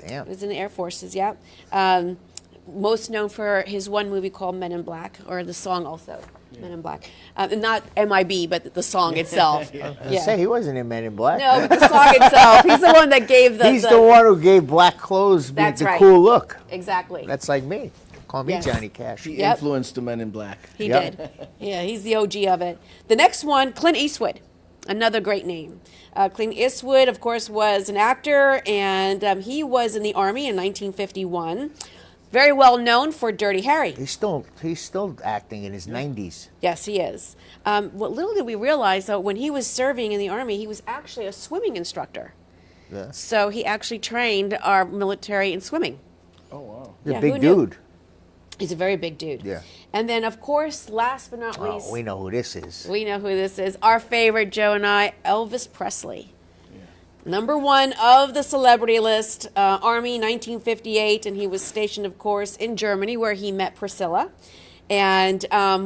Damn. He was in the Air Forces, yeah. Most known for his one movie called Men in Black, or the song also, Men in Black. And not MIB, but the song itself. Say he wasn't in Men in Black. No, but the song itself. He's the one that gave the... He's the one who gave black clothes the cool look. Exactly. That's like me. Call me Yes. Johnny Cash. He influenced the Men in Black. He did. Yeah, he's the OG of it. The next one, Clint Eastwood. Another great name. Clint Eastwood, of course, was an actor, and he was in the Army in 1951. Very well known for Dirty Harry. He's still acting in his 90s. Yes, he is. What little did we realize, though, when he was serving in the Army, he was actually a swimming instructor. Yeah. So he actually trained our military in swimming. Oh, wow. He's Yeah, a who big knew? dude. He's a very big dude. Yeah. And then, of course, last but not least, Oh, we know who this is. we know who this is. Our favorite, Joe and I, Elvis Presley. Number one of the celebrity list, Army, 1958, and he was stationed, of course, in Germany, where he met Priscilla. And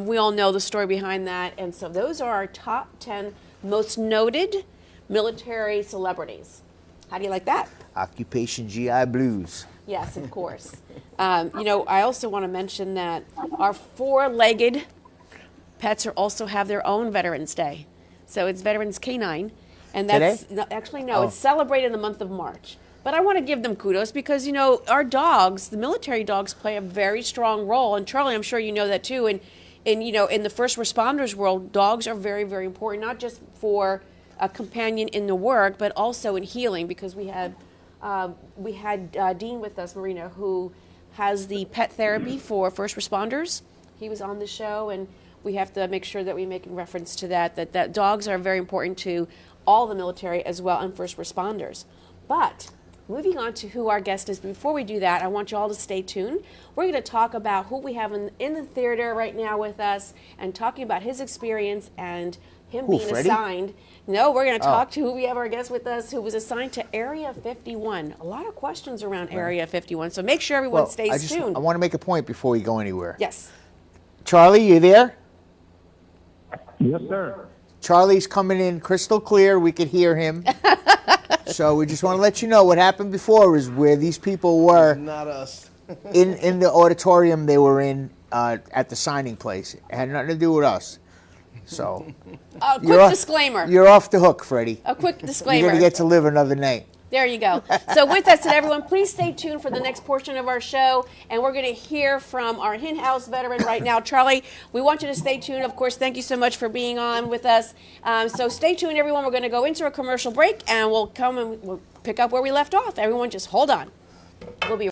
we all know the story behind that. And so those are our top 10 most noted military celebrities. How do you like that? Occupation GI Blues. Yes, of course. I also want to mention that our four-legged pets also have their own Veterans Day. So it's Veterans Canine. And that's it's celebrated in the month of March. But I want to give them kudos because, our dogs, the military dogs, play a very strong role. And Charlie, I'm sure you know that too. And in the first responders world, dogs are very, very important, not just for a companion in the work, but also in healing, because we had Dean with us, Marina, who has the pet therapy for first responders. He was on the show, and we have to make sure that we make reference to that dogs are very important to all the military as well and first responders. But moving on to who our guest is, before we do that, I want you all to stay tuned. We're going to talk about who we have in the theater right now with us and talking about his experience and him being Freddie? assigned. No, we're going to talk to who we have our guest with us who was assigned to Area 51. A lot of questions around Area 51, so make sure everyone stays tuned. I want to make a point before we go anywhere. Yes. Charlie, you there? Yes, sir. Charlie's coming in crystal clear. We could hear him. So we just want to let you know what happened before is where these people were. Not us. in the auditorium they were in at the signing place. It had nothing to do with us. So. A quick disclaimer. You're off the hook, Freddie. A quick disclaimer. You're going to get to live another night. There you go. So with that said, everyone, please stay tuned for the next portion of our show. And we're going to hear from our in-house veteran right now. Charlie, we want you to stay tuned. Of course, thank you so much for being on with us. So stay tuned, everyone. We're going to go into a commercial break, and we'll come and we'll pick up where we left off. Everyone, just hold on. We'll be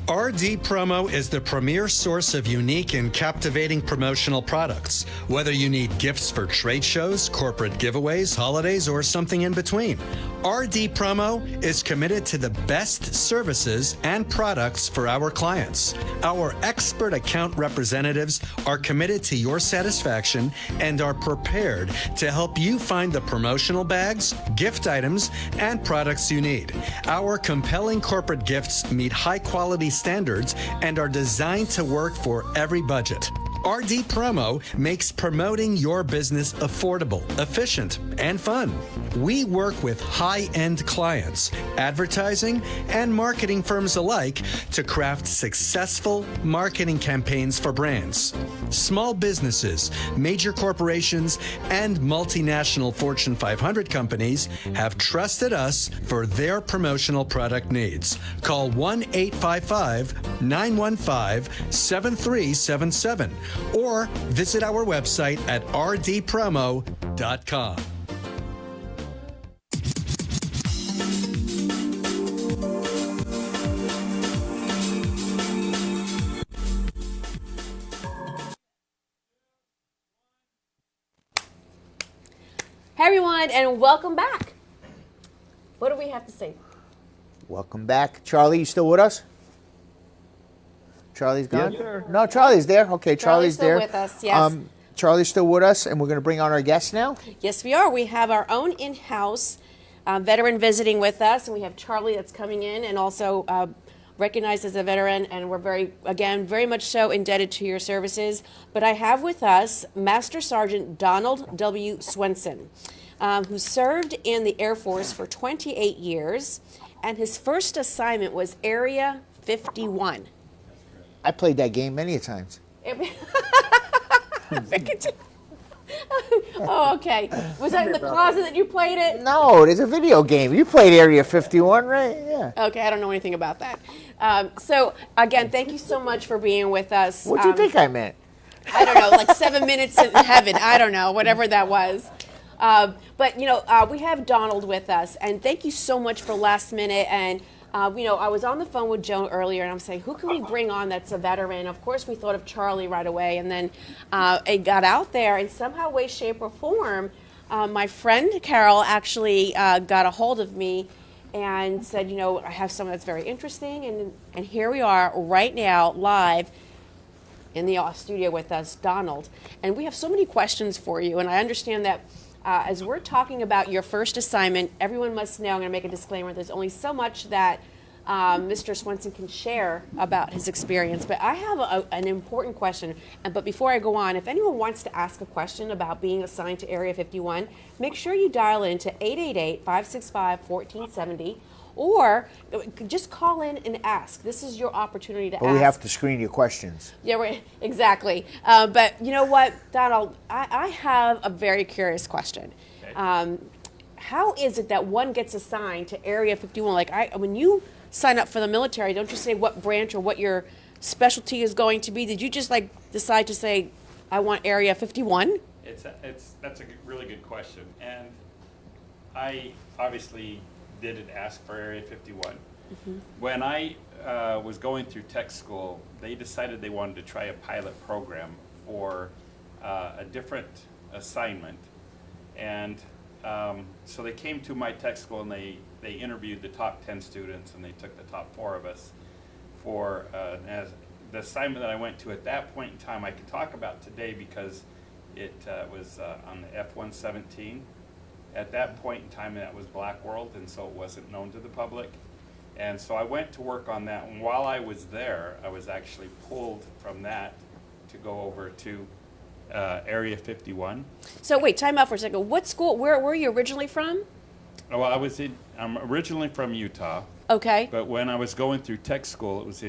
RD Promo is the premier source of unique and captivating promotional products. Whether you need gifts for trade shows, corporate giveaways, holidays, or something in between, RD Promo is committed to the best services and products for our clients. Our expert account representatives are committed to your satisfaction and are prepared to help you find the promotional bags, gift items, and products you need. Our compelling corporate gifts meet high-quality standards and are designed to work for every budget. RD Promo makes promoting your business affordable, efficient, and fun. We work with high-end clients, advertising, and marketing firms alike to craft successful marketing campaigns for brands. Small businesses, major corporations, and multinational Fortune 500 companies have trusted us for their promotional product needs. Call 1-855-915-7377 or visit our website at rdpromo.com. Hey everyone, and welcome back. What do we have to say? Welcome back. Charlie, you still with us? Charlie's gone? Yes, sir. No, Charlie's there. Okay, Charlie's still there. with us, yes. Charlie's still with us, and we're going to bring on our guests now. Yes, we are. We have our own in-house veteran visiting with us, and we have Charlie that's coming in and also recognized as a veteran, and we're very much so indebted to your services. But I have with us Master Sergeant Donald W. Swenson, who served in the Air Force for 28 years, and his first assignment was Area 51. I played that game many times. Oh, okay. Was that in the closet that you played it? No, there's a video game. You played Area 51, right? Yeah. Okay, I don't know anything about that. So, again, thank you so much for being with us. What do you think I meant? I don't know, like 7 minutes in heaven. I don't know, whatever that was. But, we have Donald with us, and thank you so much for last minute. And, I was on the phone with Joe earlier, and I'm saying, who can we bring on that's a veteran? Of course, we thought of Charlie right away, and then it got out there, and somehow, way, shape, or form, my friend Carol actually got a hold of me and said, I have someone that's very interesting, and here we are right now, live in the studio with us, Donald. And we have so many questions for you, and I understand that as we're talking about your first assignment, everyone must know, I'm going to make a disclaimer, there's only so much that Mr. Swenson can share about his experience. But I have an important question. But before I go on, if anyone wants to ask a question about being assigned to Area 51, make sure you dial in to 888-565-1470. Or just call in and ask. This is your opportunity to ask. But we have to screen your questions. Yeah, exactly. But you know what, Donald? I have a very curious question. Okay. How is it that one gets assigned to Area 51? Like, when you sign up for the military, don't you say what branch or what your specialty is going to be? Did you just decide to say, I want Area 51? That's a really good question, and I obviously didn't ask for Area 51. Mm-hmm. When I was going through tech school, they decided they wanted to try a pilot program for a different assignment. And so they came to my tech school and they interviewed the top 10 students, and they took the top 4 of us for the assignment that I went to at that point in time. I can talk about today because it was on the F-117. At that point in time, that was Black World, and so it wasn't known to the public. And so I went to work on that, and while I was there, I was actually pulled from that to go over to Area 51. So wait, time out for a second. What school, where were you originally from? Well, I'm originally from Utah. Okay. But when I was going through tech school, it was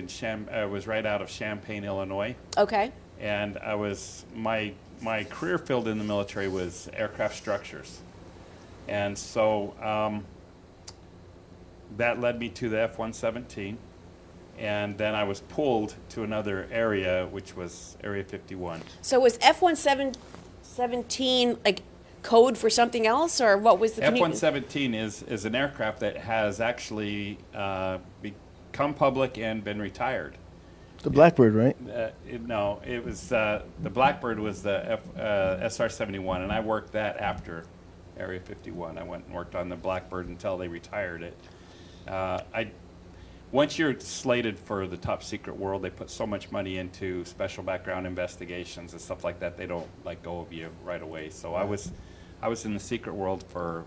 was right out of Champaign, Illinois. Okay. And my career field in the military was aircraft structures. And so that led me to the F-117, and then I was pulled to another area, which was Area 51. So was F-117 like code for something else, or what was the F-117 is an aircraft that has actually become public and been retired. The Blackbird, right? No, it was the Blackbird was the SR-71, and I worked that after Area 51. I went and worked on the Blackbird until they retired it. Once you're slated for the top secret world, they put so much money into special background investigations and stuff like that. They don't let go of you right away. So I was in the secret world for,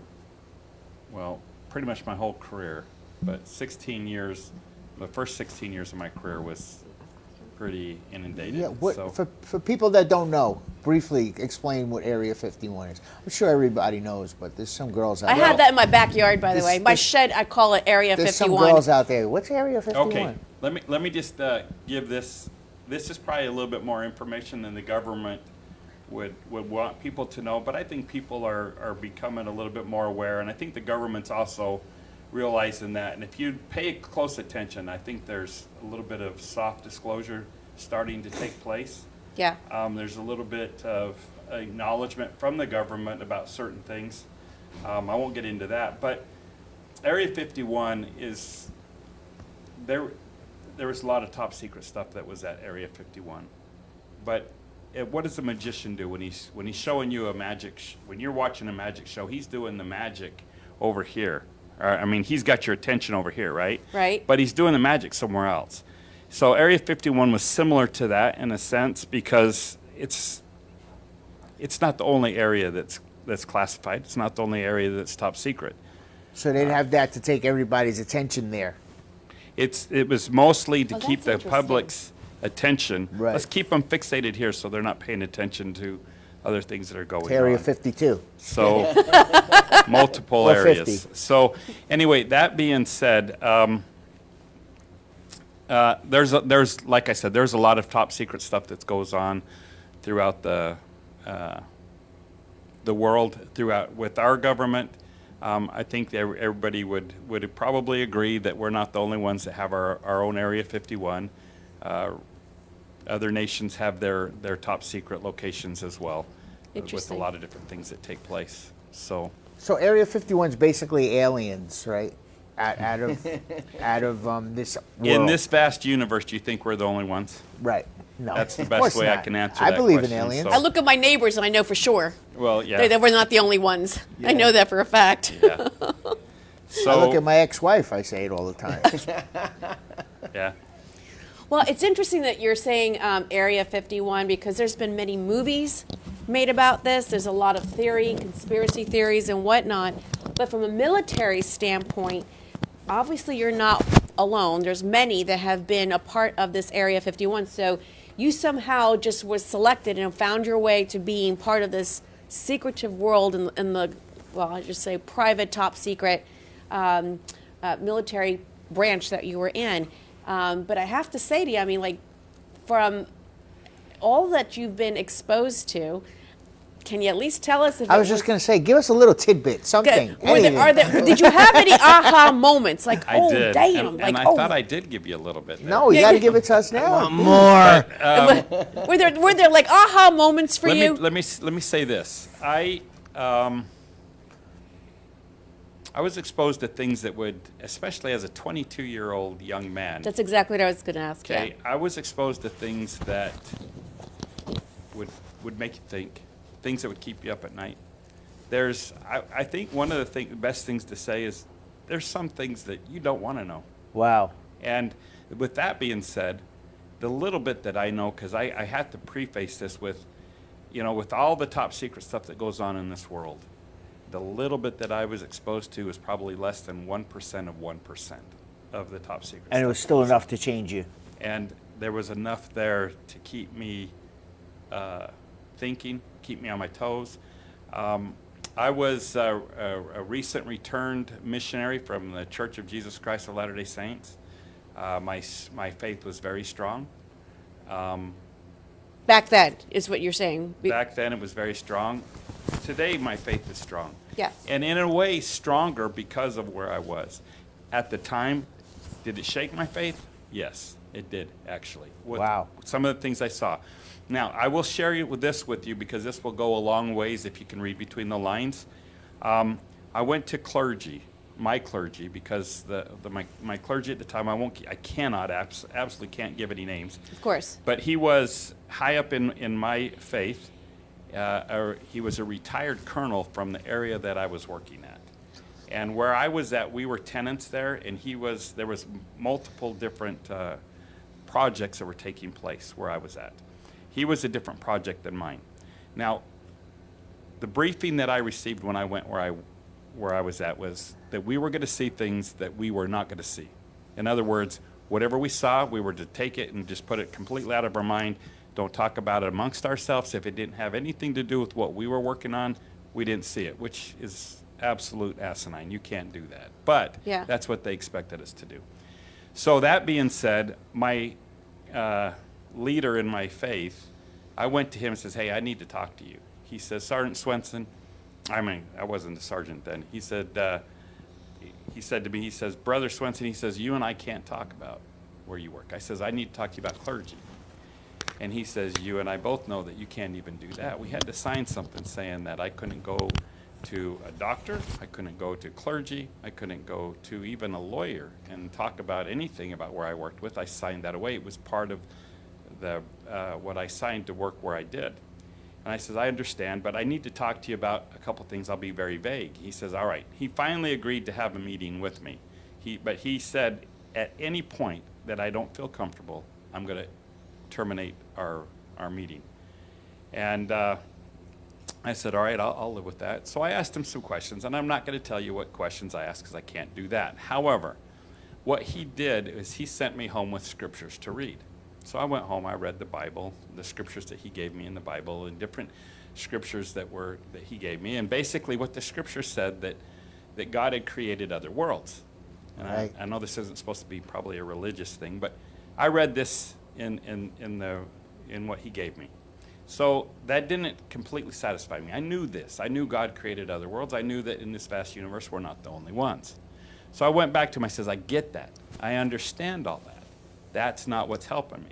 well, pretty much my whole career. But 16 years, the first 16 years of my career was pretty inundated. Yeah, so, for people that don't know, briefly explain what Area 51 is. I'm sure everybody knows, but there's some girls out there. I have that in my backyard, by the way. My shed, I call it Area 51. There's some girls out there. What's Area 51? Okay, let me just give this. This is probably a little bit more information than the government would want people to know, but I think people are becoming a little bit more aware, and I think the government's also realizing that. And if you pay close attention, I think there's a little bit of soft disclosure starting to take place. Yeah. There's a little bit of acknowledgement from the government about certain things. I won't get into that, but Area 51 is there was a lot of top secret stuff that was at Area 51. But what does a magician do when he's showing you a magic? When you're watching a magic show, he's doing the magic over here. Or, I mean, he's got your attention over here, right? Right. But he's doing the magic somewhere else. So Area 51 was similar to that in a sense because it's not the only area that's classified. It's not the only area that's top secret. So they'd have that to take everybody's attention there. It was mostly to keep that's the interesting. public's attention. Right. Let's keep them fixated here so they're not paying attention to other things that are going To Area on. 52. So multiple Or areas. 50. So anyway, that being said, there's like I said, there's a lot of top secret stuff that goes on throughout the world, throughout with our government. I think that everybody would probably agree that we're not the only ones that have our own Area 51. Other nations have their top secret locations as well, with a Interesting. lot of different things that take place. So Area 51 is basically aliens, right? Out of this world. in this vast universe, do you think we're the only ones? Right. No. That's the of best course way I not. can answer I that believe question, in aliens. so- I look at my neighbors and I know for sure. Well, yeah. That we're not the only ones. I know that for a fact. Yeah. I look at my ex-wife. I say it all the time. Yeah. Well, it's interesting that you're saying Area 51 because there's been many movies made about this. There's a lot of theory, conspiracy theories and whatnot. But from a military standpoint, obviously you're not alone. There's many that have been a part of this Area 51. So you somehow just was selected and found your way to being part of this secretive world in the, well, I just say private, top secret military branch that you were in. But I have to say to you, I mean, like, from all that you've been exposed to, can you at least tell us if I was just going to say, give us a little tidbit, something. Did you have any aha moments? Like, I oh, did. damn. And, like, and I oh. thought I did give you a little bit there. No, you got to give it to us now. More. Were there like aha moments for you? Let me say this. I was exposed to things that would, especially as a 22-year-old young man. That's exactly what I was going to ask. Okay, Yeah. I was exposed to things that would make you think, things that would keep you up at night. I think one of the best things to say is there's some things that you don't want to know. Wow. And with that being said, the little bit that I know, because I had to preface this with, with all the top secret stuff that goes on in this world, the little bit that I was exposed to is probably less than 1% of 1% of the top secret And it was still enough to change you. And there was enough there to keep me thinking, keep me on my toes. I was a recent returned missionary from the Church of Jesus Christ of Latter-day Saints. My faith was very strong. Back then is what you're saying. Back then it was very strong. Today my faith is strong. Yes. And in a way stronger because of where I was. At the time, did it shake my faith? Yes, it did actually. Wow. Some of the things I saw. Now, I will share this with you because this will go a long ways if you can read between the lines. I went to clergy, my clergy, because my clergy at the time, absolutely can't give any names. Of course. But he was high up in my faith. He was a retired colonel from the area that I was working at. And where I was at, we were tenants there, and there was multiple different projects that were taking place where I was at. He was a different project than mine. Now, the briefing that I received when I went where I was at was that we were going to see things that we were not going to see. In other words, whatever we saw, we were to take it and just put it completely out of our mind. Don't talk about it amongst ourselves. If it didn't have anything to do with what we were working on, we didn't see it, which is absolute asinine. You can't do that. But Yeah. that's what they expected us to do. So that being said, my leader in my faith, I went to him and says, hey, I need to talk to you. He says, Sergeant Swenson, I wasn't a sergeant then. He said to me, he says, Brother Swenson, he says, you and I can't talk about where you work. I says, I need to talk to you about clergy. And he says, you and I both know that you can't even do that. We had to sign something saying that I couldn't go to a doctor, I couldn't go to clergy, I couldn't go to even a lawyer and talk about anything about where I worked with. I signed that away. It was part of what I signed to work where I did. And I says, I understand, but I need to talk to you about a couple things. I'll be very vague. He says, all right. He finally agreed to have a meeting with me. But he said, at any point that I don't feel comfortable, I'm going to terminate our meeting. And I said, all right, I'll live with that. So I asked him some questions, and I'm not going to tell you what questions I asked because I can't do that. However, what he did is he sent me home with scriptures to read. So I went home, I read the Bible, the scriptures that he gave me in the Bible, and different scriptures that he gave me. And basically what the scripture said that God had created other worlds. And Right. I know this isn't supposed to be probably a religious thing, but I read this in what he gave me. So that didn't completely satisfy me. I knew this. I knew God created other worlds. I knew that in this vast universe we're not the only ones. So I went back to him. I says, I get that. I understand all that. That's not what's helping me.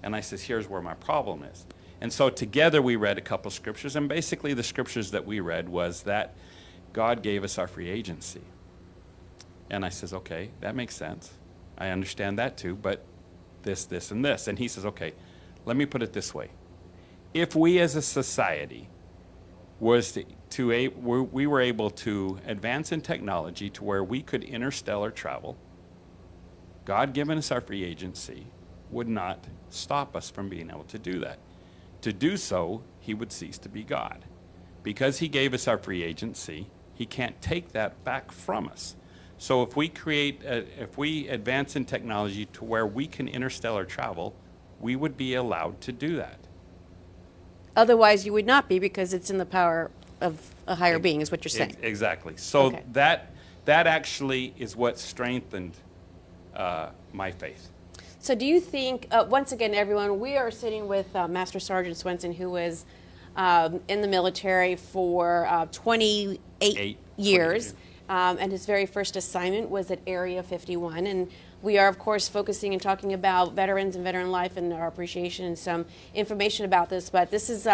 And I says, here's where my problem is. And so together we read a couple scriptures, and basically the scriptures that we read was that God gave us our free agency. And I says, okay, that makes sense. I understand that too, but this, and this. And he says, okay, let me put it this way. If we as a society we were able to advance in technology to where we could interstellar travel, God giving us our free agency would not stop us from being able to do that. To do so, he would cease to be God. Because he gave us our free agency, he can't take that back from us. So if we advance in technology to where we can interstellar travel, we would be allowed to do that. Otherwise, you would not be, because it's in the power of a higher being, is what you're saying. Exactly. So Okay. that actually is what strengthened my faith. So do you think, once again, everyone, we are sitting with Master Sergeant Swenson, who was in the military for 28 years. And his very first assignment was at Area 51. And we are, of course, focusing and talking about veterans and veteran life and our appreciation and some information about this. But this is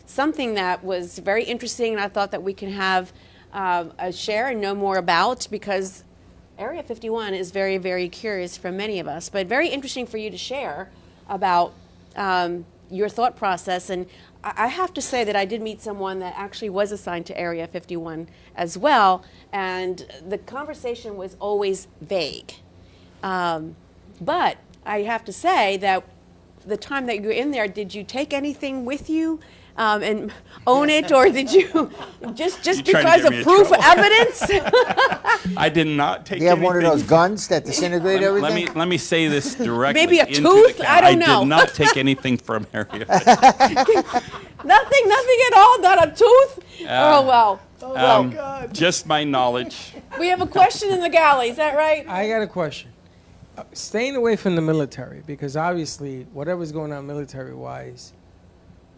something that was very interesting, and I thought that we can have a share and know more about, because Area 51 is very, very curious for many of us, but very interesting for you to share about your thought process. And I have to say that I did meet someone that actually was assigned to Area 51 as well, and the conversation was always vague. But I have to say that the time that you were in there, did you take anything with you and own it, or did you just because of proof evidence? I did not take. Do you have anything. one of those guns that disintegrate everything? Let me say this directly. Maybe a into tooth? the I don't I know. did not take anything from Area. Nothing at all. Not a tooth. Oh well. Well, just my knowledge. We have a question in the galley. Is that right? I got a question. Staying away from the military, because obviously whatever's going on military-wise,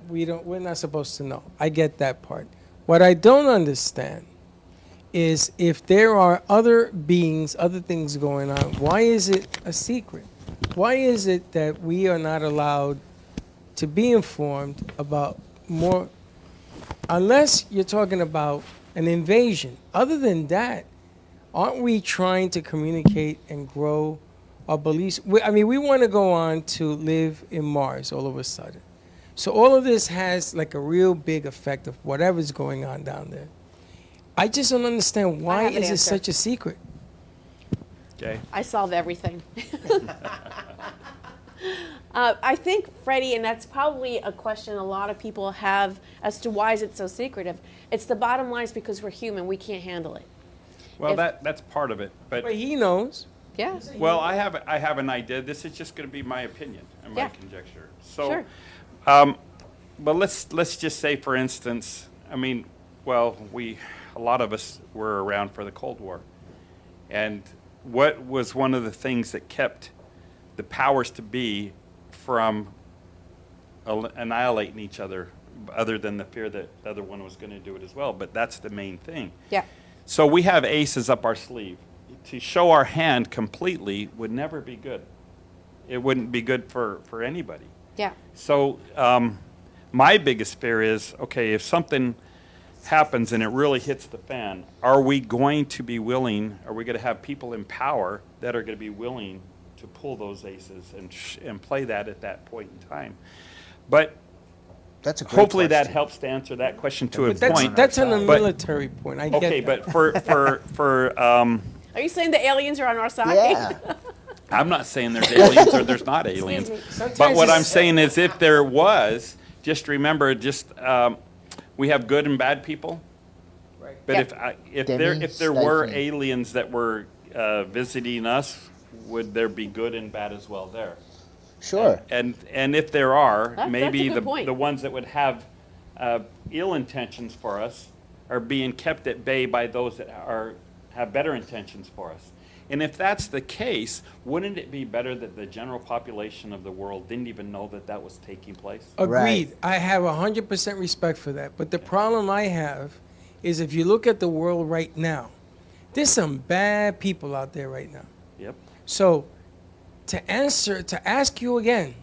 we're not supposed to know. I get that part. What I don't understand is if there are other beings, other things going on, why is it a secret? Why is it that we are not allowed to be informed about more, unless you're talking about an invasion? Other than that, aren't we trying to communicate and grow our beliefs? We want to go on to live in Mars all of a sudden. So all of this has like a real big effect of whatever's going on down there. I just don't understand, why is it such a secret? Okay. I solve everything. I think, Freddie, and that's probably a question a lot of people have as to why is it so secretive. It's the bottom line is because we're human. We can't handle it. Well, that's part of it. But he knows. Yeah. Well, I have an idea. This is just going to be my opinion and my conjecture. So, Sure. But let's just say, for instance, a lot of us were around for the Cold War, and what was one of the things that kept the powers to be from annihilating each other, other than the fear that the other one was going to do it as well? But that's the main thing. Yeah. So we have aces up our sleeve. To show our hand completely would never be good. It wouldn't be good for anybody. Yeah. So my biggest fear is, okay, if something happens and it really hits the fan, are we going to have people in power that are going to be willing to pull those aces and play that at that point in time? But That's a great hopefully that question. helps to answer that question to a But point. that's on the But- military point. I get Okay, that. but for Are you saying the aliens are on our side? Yeah. I'm not saying there's aliens or there's not aliens. Excuse me. But what it's- I'm saying is if there was, just remember, we have good and bad people. Right. But Yep. if there were Stifling. aliens that were visiting us, would there be good and bad as well there? Sure. And if there are, That's a maybe good point. the ones that would have ill intentions for us are being kept at bay by those that have better intentions for us. And if that's the case, wouldn't it be better that the general population of the world didn't even know that that was taking place? Agreed. I have 100% respect for that. But the problem I have is if you look at the world right now, there's some bad people out there right now. Yep. So to ask you again,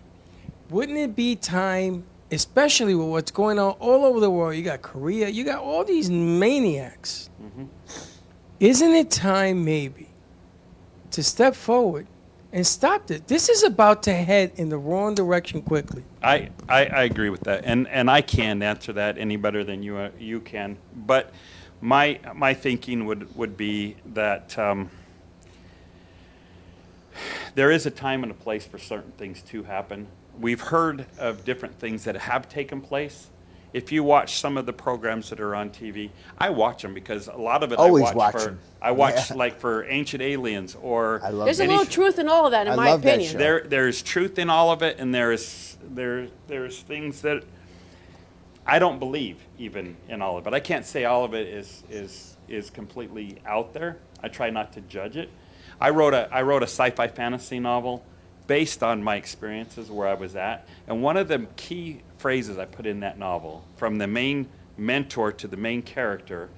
wouldn't it be time, especially with what's going on all over the world? You got Korea, you got all these maniacs. Mm-hmm. Isn't it time maybe to step forward and stop this? This is about to head in the wrong direction quickly. I agree with that, and I can't answer that any better than you can. But my thinking would be that there is a time and a place for certain things to happen. We've heard of different things that have taken place. If you watch some of the programs that are on TV, I watch them because a lot of it Always I watch watch them. I watch Yeah. like for Ancient Aliens or There's a little truth in all of that, in my opinion. There's truth in all of it, and there's things that I don't believe even in all of it. I can't say all of it is completely out there. I try not to judge it. I wrote a sci-fi fantasy novel based on my experiences where I was at, and one of the key phrases I put in that novel, from the main mentor to the main character,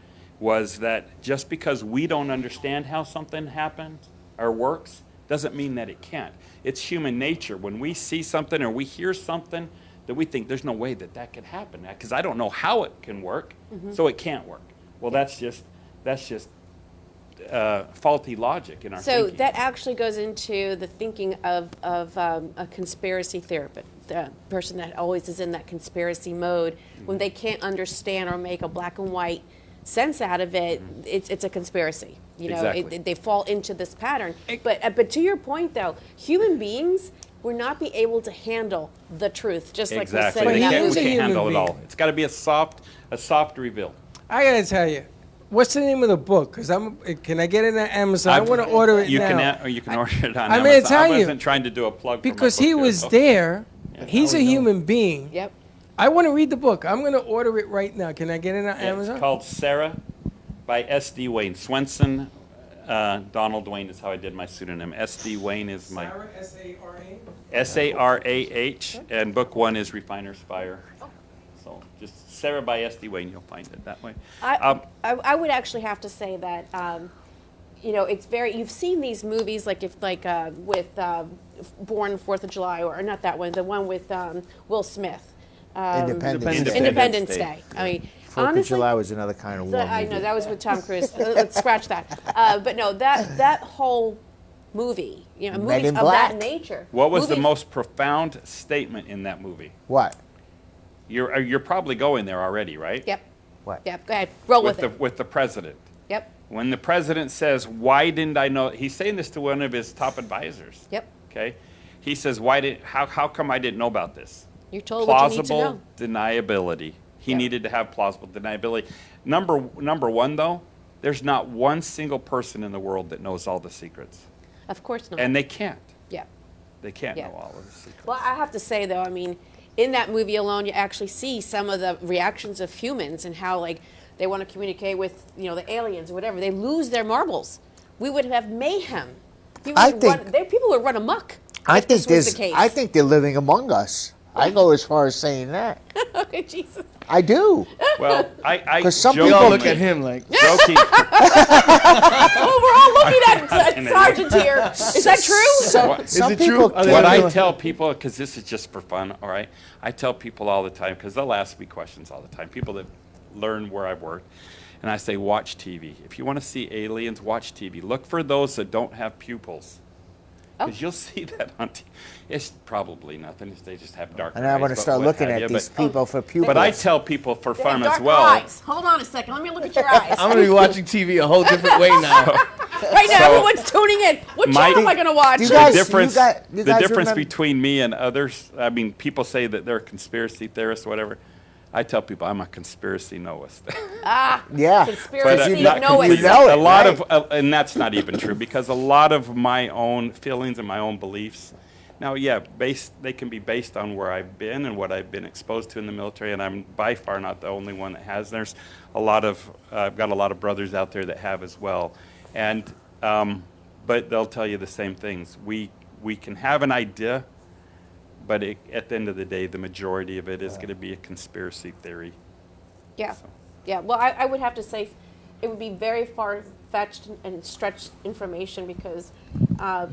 was that just because we don't understand how something happens or works doesn't mean that it can't. It's human nature. When we see something or we hear something that we think there's no way that could happen because I don't know how it can work, so it can't work. Well, that's just faulty logic in our So thinking. that actually goes into the thinking of a conspiracy therapist, the person that always is in that conspiracy mode. When they can't understand or make a black and white sense out of it, it's a conspiracy. You know, Exactly. they fall into this pattern. But to your point, though, human beings will not be able to handle the truth, just like we Exactly. said in They that can't, movie. we can't handle it all. It's got to be a soft reveal. I gotta tell you, what's the name of the book? Because can I get it on Amazon? I want to order it you now. Or you can order it on I'm Amazon. gonna tell I you, wasn't trying to do a plug for my because book he here, was so. there. Yeah. He's a human being. Yep. I want to read the book. I'm going to order it right now. Can I get it on Amazon? It's called Sarah by S.D. Wayne. Swenson Donald Wayne is how I did my pseudonym. S.D. Wayne is my... Sarah, S-A-R-A? S-A-R-A-H, and book one is Refiner's Fire. So just Sarah by S.D. Wayne, you'll find it that way. I would actually have to say that, you know, it's very, you've seen these movies with Born 4th of July, or not that one, the one with Will Smith. Independence Day. I mean, 4th honestly, of July was another kind of war I movie. know, that was with Tom Cruise. Let's scratch that. But no, that whole movie, you know, Men movies in of Black. that nature. What was the movies- most profound statement in that movie? What? You're probably going there already, right? Yep. What? Yep, go ahead. Roll with it. With the president. Yep. When the president says, "Why didn't I know?" He's saying this to one of his top advisors. Yep. Okay. He says, how come I didn't know about this? You're told what you need to Plausible know. deniability. He Yep. needed to have plausible deniability. Number one, though, there's not one single person in the world that knows all the secrets. Of course not. And they can't. Yeah. They can't Yeah. know all of the secrets. Well, I have to say, though, I mean, in that movie alone, you actually see some of the reactions of humans and how, like, they want to communicate with, you know, the aliens or whatever. They lose their marbles. We would have mayhem. People would run amok. I if think this was the case. I think they're living among us. I go as far as saying that. Okay, Jesus. I do. Well, I 'Cause some joke- people Look at him like. joking. Oh, we're all looking at Sergeant here. Is that true? What- Is it true? What I tell people, because this is just for fun, all right? I tell people all the time, because they'll ask me questions all the time, people that learn where I've worked, and I say, watch TV. If you want to see aliens, watch TV. Look for those that don't have pupils. Because you'll see that on TV. It's probably nothing. They just have dark eyes. And I'm going to but start what looking have at you, these but- people for pupils. But I tell people for They have fun dark as well. eyes. Hold on a second. Let me look at your eyes. I'm gonna be watching TV a whole different way now. Right now, So- everyone's tuning in. What channel am I going to watch? The difference, you the guys difference remember- between me and others, I mean, people say that they're conspiracy theorists or whatever. I tell people I'm a conspiracy knowist. Yeah. Conspiracy not knowist. complete- a lot of, and that's not even true because a lot of my own feelings and my own beliefs. Now, yeah, they can be based on where I've been and what I've been exposed to in the military, and I'm by far not the only one that has. There's a lot of, I've got a lot of brothers out there that have as well, and but they'll tell you the same things. We can have an idea, but at the end of the day, the majority of it is going to be a conspiracy theory. Yeah. Yeah. Well, I would have to say it would be very far-fetched and stretched information because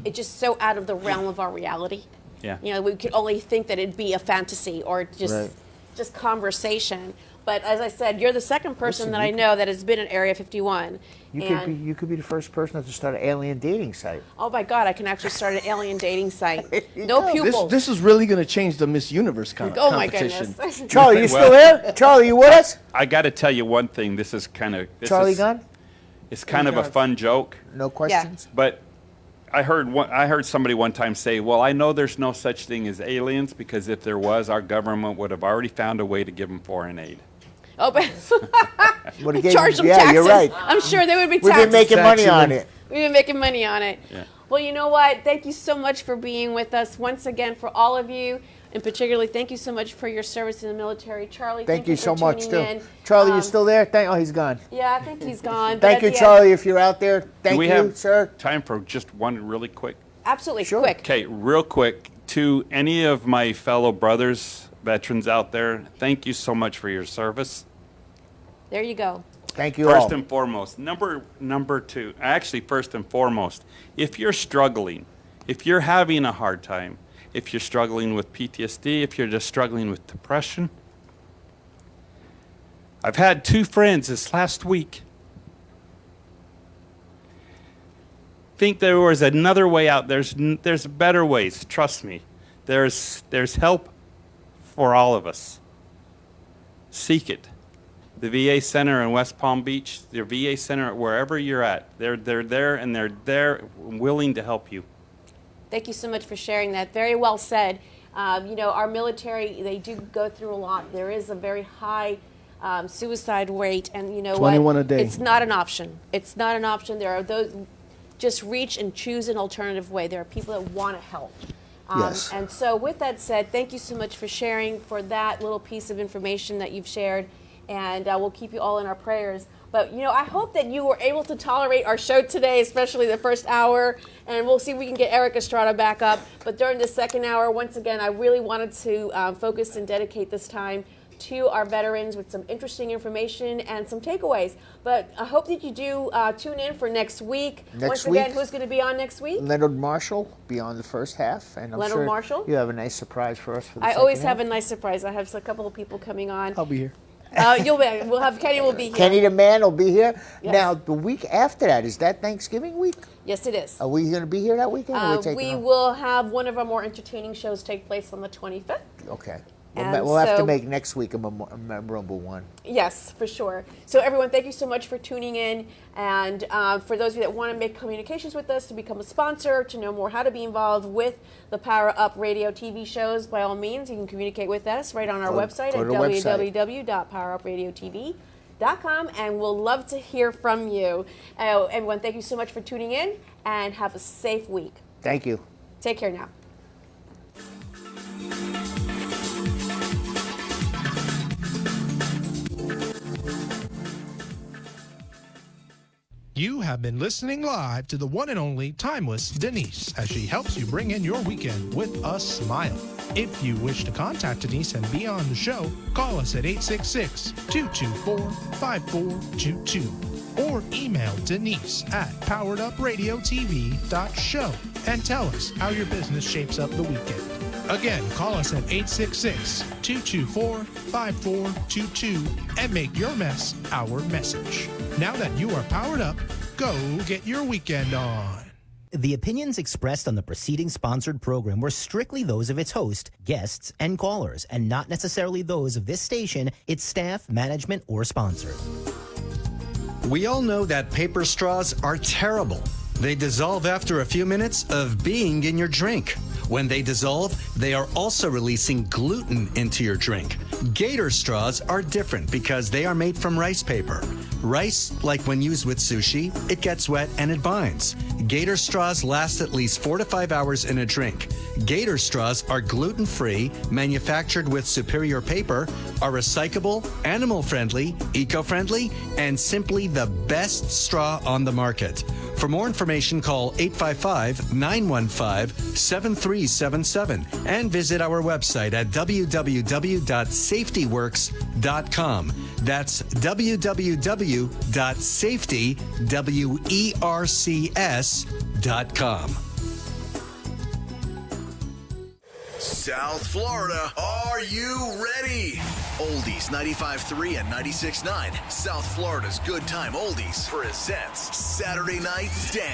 it's just so out of the realm of our reality. Yeah. You know, we could only think that it'd be a fantasy or just conversation. But as I said, you're the second person Listen, that I know that has been in Area 51. You could be the first person to start an alien dating site. Oh my God, I can actually start an alien dating site. No pupils. This is really going to change the Miss Universe Oh my competition. goodness. Charlie, you still there? Charlie, you with us? I got to tell you one thing. This is kind of Charlie Gunn? It's kind of a fun joke. No questions? But I heard somebody one time say, "Well, I know there's no such thing as aliens because if there was, our government would have already found a way to give them foreign aid." Oh, but Again, charge them yeah, taxes. you're right. I'm sure they would be We've taxed. been making money on it. We've been making money on it. Yeah. Well, you know what? Thank you so much for being with us once again. For all of you, and particularly, thank you so much for your service in the military, Charlie. Thank you for so much, tuning too. in. Charlie, you still there? Oh, he's gone. Yeah, I think he's gone. but Thank at you, the Charlie, if you're out there. Do Thank we you, have sir. time for just one really quick? Absolutely, quick. Okay, real quick. To any of my fellow brothers, veterans out there, thank you so much for your service. There you go. Thank you all. First and foremost, number two, actually first and foremost, if you're struggling, if you're having a hard time, if you're struggling with PTSD, if you're just struggling with depression, I've had 2 friends this last week think there was another way out. There's better ways, trust me. There's help for all of us. Seek it. The VA Center in West Palm Beach, the VA Center wherever you're at, they're there and they're there willing to help you. Thank you so much for sharing that. Very well said. You know, our military, they do go through a lot. There is a very high suicide rate, and you know 21 what? a day. It's not an option. It's not an option. There are those, just reach and choose an alternative way. There are people that want to help. Yes. And so with that said, thank you so much for sharing, for that little piece of information that you've shared, and we'll keep you all in our prayers. But, you know, I hope that you were able to tolerate our show today, especially the first hour, and we'll see if we can get Erik Estrada back up. But during the second hour, once again, I really wanted to focus and dedicate this time to our veterans with some interesting information and some takeaways. But I hope that you do tune in for next week. Once again, who's going to be on next week? Leonard Marshall be on the first half, and I'm Leonard sure Marshall? you have a nice surprise for us for the I second always half. have a nice surprise. I have a couple of people coming on. I'll be here. We'll have Kenny will be here. Kenny the man will be here. Yes. Now, the week after that, is that Thanksgiving week? Yes, it is. Are we going to be here that weekend? Or are we taking We off? will have one of our more entertaining shows take place on the 25th. Okay. And We'll have to so- make next week a memorable one. Yes, for sure. So everyone, thank you so much for tuning in. And for those of you that want to make communications with us, to become a sponsor, to know more how to be involved with the Power Up Radio TV shows, by all means, you can communicate with us right on our website at www.powerupradiotv.com. And we'll love to hear from you. Everyone, thank you so much for tuning in, and have a safe week. Thank you. Take care now. You have been listening live to the one and only timeless Denise as she helps you bring in your weekend with a smile. If you wish to contact Denise and be on the show, call us at 866-224-5422 or email Denise at poweredupradiotv.show and tell us how your business shapes up the weekend. Again, call us at 866-224-5422 and make your mess our message. Now that you are powered up, go get your weekend on. The opinions expressed on the preceding sponsored program were strictly those of its host, guests, and callers, and not necessarily those of this station, its staff, management, or sponsors. We all know that paper straws are terrible. They dissolve after a few minutes of being in your drink. When they dissolve, they are also releasing gluten into your drink. Gator straws are different because they are made from rice paper. Rice, like when used with sushi, it gets wet and it binds. Gator straws last at least 4 to 5 hours in a drink. Gator straws are gluten-free, manufactured with superior paper, are recyclable, animal-friendly, eco-friendly, and simply the best straw on the market. For more information, call 855-915-7377 and visit our website at www.safetyworks.com. That's www.safetywercs.com. South Florida, are you ready? Oldies 95.3 and 96.9, South Florida's Good Time Oldies presents Saturday Night Dance.